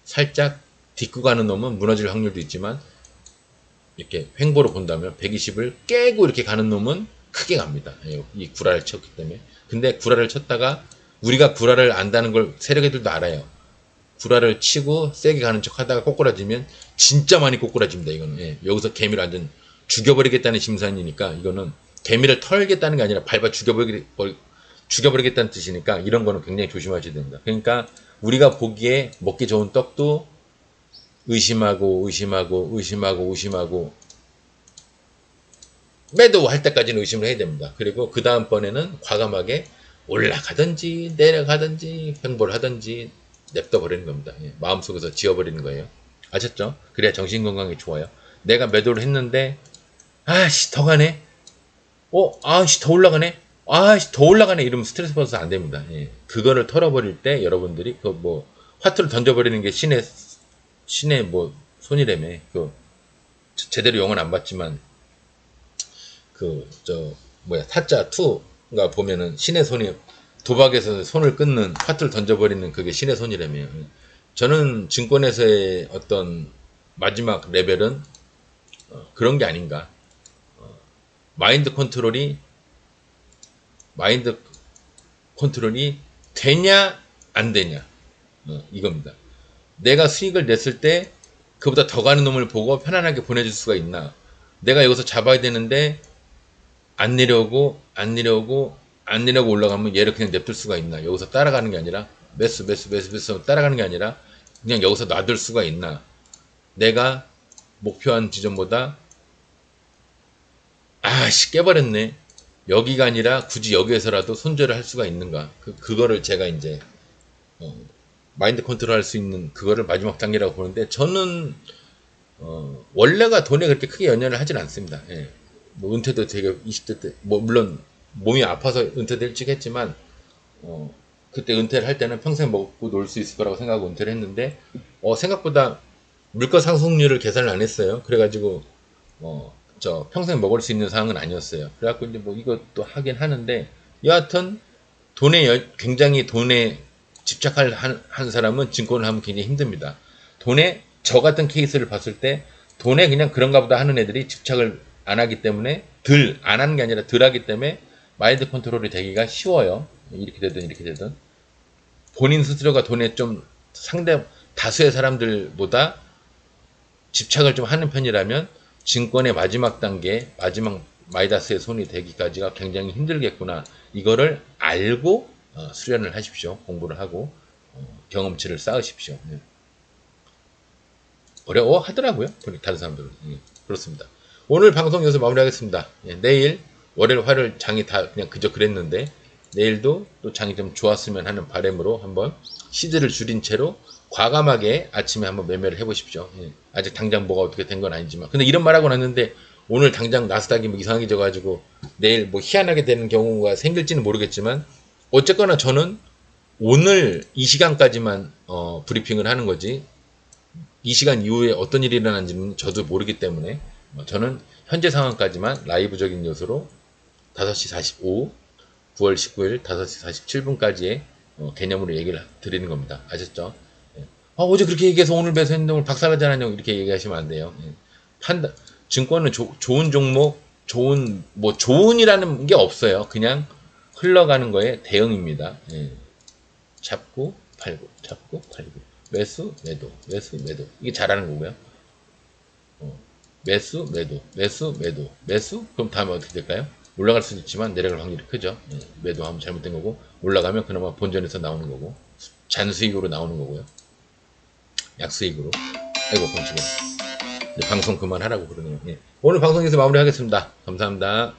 살짝 딛고 가는 놈은 무너질 확률도 있지만 이렇게 횡보로 본다면 120을 깨고 이렇게 가는 놈은 크게 갑니다. 이 구라를 쳤기 때문에. 근데 구라를 쳤다가 우리가 구라를 안다는 걸 세력애들도 알아요. 구라를 치고 세게 가는 척 하다가 꼬꾸라지면 진짜 많이 꼬꾸라집니다. 이거는 여기서 개미를 완전 죽여버리겠다는 심산이니까 이거는 개미를 털겠다는 게 아니라 밟아 죽여버리겠다는 뜻이니까 이런 거는 굉장히 조심하셔야 됩니다. 그러니까 우리가 보기에 먹기 좋은 떡도 의심하고 매도할 때까지는 의심을 해야 됩니다. 그리고 그 다음번에는 과감하게 올라가든지 내려가든지 횡보를 하든지 냅둬 버리는 겁니다. 마음속에서 지워버리는 거예요. 아셨죠? 그래야 정신건강에 좋아요. 내가 매도를 했는데 아씨 더 가네. 아씨 더 올라가네. 아씨 더 올라가네. 이러면 스트레스 받아서 안 됩니다. 그거를 털어버릴 때 여러분들이 화투를 던져버리는 게 신의 뭐 손이라며. 제대로 용어는 안 봤지만 타짜 2가 보면은 신의 손이 도박에서 손을 끊는 화투를 던져버리는 그게 신의 손이라며. 저는 증권에서의 어떤 마지막 레벨은 그런 게 아닌가. 마인드 컨트롤이 마인드 컨트롤이 되냐 안 되냐 이겁니다. 내가 수익을 냈을 때 그보다 더 가는 놈을 보고 편안하게 보내줄 수가 있나. 내가 여기서 잡아야 되는데 안 내려오고 안 내려오고 안 내려오고 올라가면 얘를 그냥 냅둘 수가 있나. 여기서 따라가는 게 아니라 매수 따라가는 게 아니라 그냥 여기서 놔둘 수가 있나. 내가 목표한 지점보다 아씨 깨버렸네. 여기가 아니라 굳이 여기에서라도 손절을 할 수가 있는가. 그거를 제가 이제 마인드 컨트롤 할 수 있는 그거를 마지막 단계라고 보는데, 저는 원래가 돈에 그렇게 크게 연연을 하진 않습니다. 예. 뭐 은퇴도 되게 20대 때 뭐 물론 몸이 아파서 은퇴도 일찍 했지만 그때 은퇴를 할 때는 평생 먹고 놀 수 있을 거라고 생각하고 은퇴를 했는데 생각보다 물가 상승률을 계산을 안 했어요. 그래가지고 저 평생 먹을 수 있는 상황은 아니었어요. 그래갖고 이제 뭐 이것도 하긴 하는데, 여하튼 굉장히 돈에 집착할 한 사람은 증권을 하면 굉장히 힘듭니다. 돈에 저 같은 케이스를 봤을 때 돈에 그냥 그런가 보다 하는 애들이 집착을 안 하기 때문에 안 하는 게 아니라 덜 하기 때문에 마인드 컨트롤이 되기가 쉬워요. 이렇게 되든 이렇게 되든 본인 스스로가 돈에 좀 상대 다수의 사람들보다 집착을 좀 하는 편이라면 증권의 마지막 단계, 마지막 마이다스의 손이 되기까지가 굉장히 힘들겠구나. 이거를 알고 수련을 하십시오. 공부를 하고 경험치를 쌓으십시오. 네. 어려워 하더라고요. 다른 사람들은. 그렇습니다. 오늘 방송 여기서 마무리하겠습니다. 내일 월요일 화요일 장이 다 그냥 그저 그랬는데 내일도 또 장이 좀 좋았으면 하는 바람으로 한번 시드를 줄인 채로 과감하게 아침에 한번 매매를 해보십시오. 아직 당장 뭐가 어떻게 된 건 아니지만, 근데 이런 말하고 났는데 오늘 당장 나스닥이 뭐 이상하게 져가지고 내일 뭐 희한하게 되는 경우가 생길지는 모르겠지만, 어쨌거나 저는 오늘 이 시간까지만 브리핑을 하는 거지 이 시간 이후에 어떤 일이 일어난지는 저도 모르기 때문에 저는 현재 상황까지만 라이브적인 요소로 5시 45 9월 19일 5시 47분까지의 개념으로 얘기를 드리는 겁니다. 아셨죠? 어제 그렇게 얘기해서 오늘 매수했는데 오늘 박살나잖아요. 이렇게 얘기하시면 안 돼요. 증권은 좋은 종목, 좋은이라는 게 없어요. 그냥 흘러가는 거에 대응입니다. 잡고 팔고, 잡고 팔고, 매수, 매도, 매수, 매도. 이게 잘하는 거고요. 매수, 매도, 매수, 매도, 매수. 그럼 다음에 어떻게 될까요? 올라갈 수도 있지만 내려갈 확률이 크죠. 매도하면 잘못된 거고, 올라가면 그나마 본전에서 나오는 거고, 잔수익으로 나오는 거고요. 약수익으로. 아이고, 깜짝이야. 방송 그만하라고 그러네요. 오늘 방송에서 마무리하겠습니다. 감사합니다.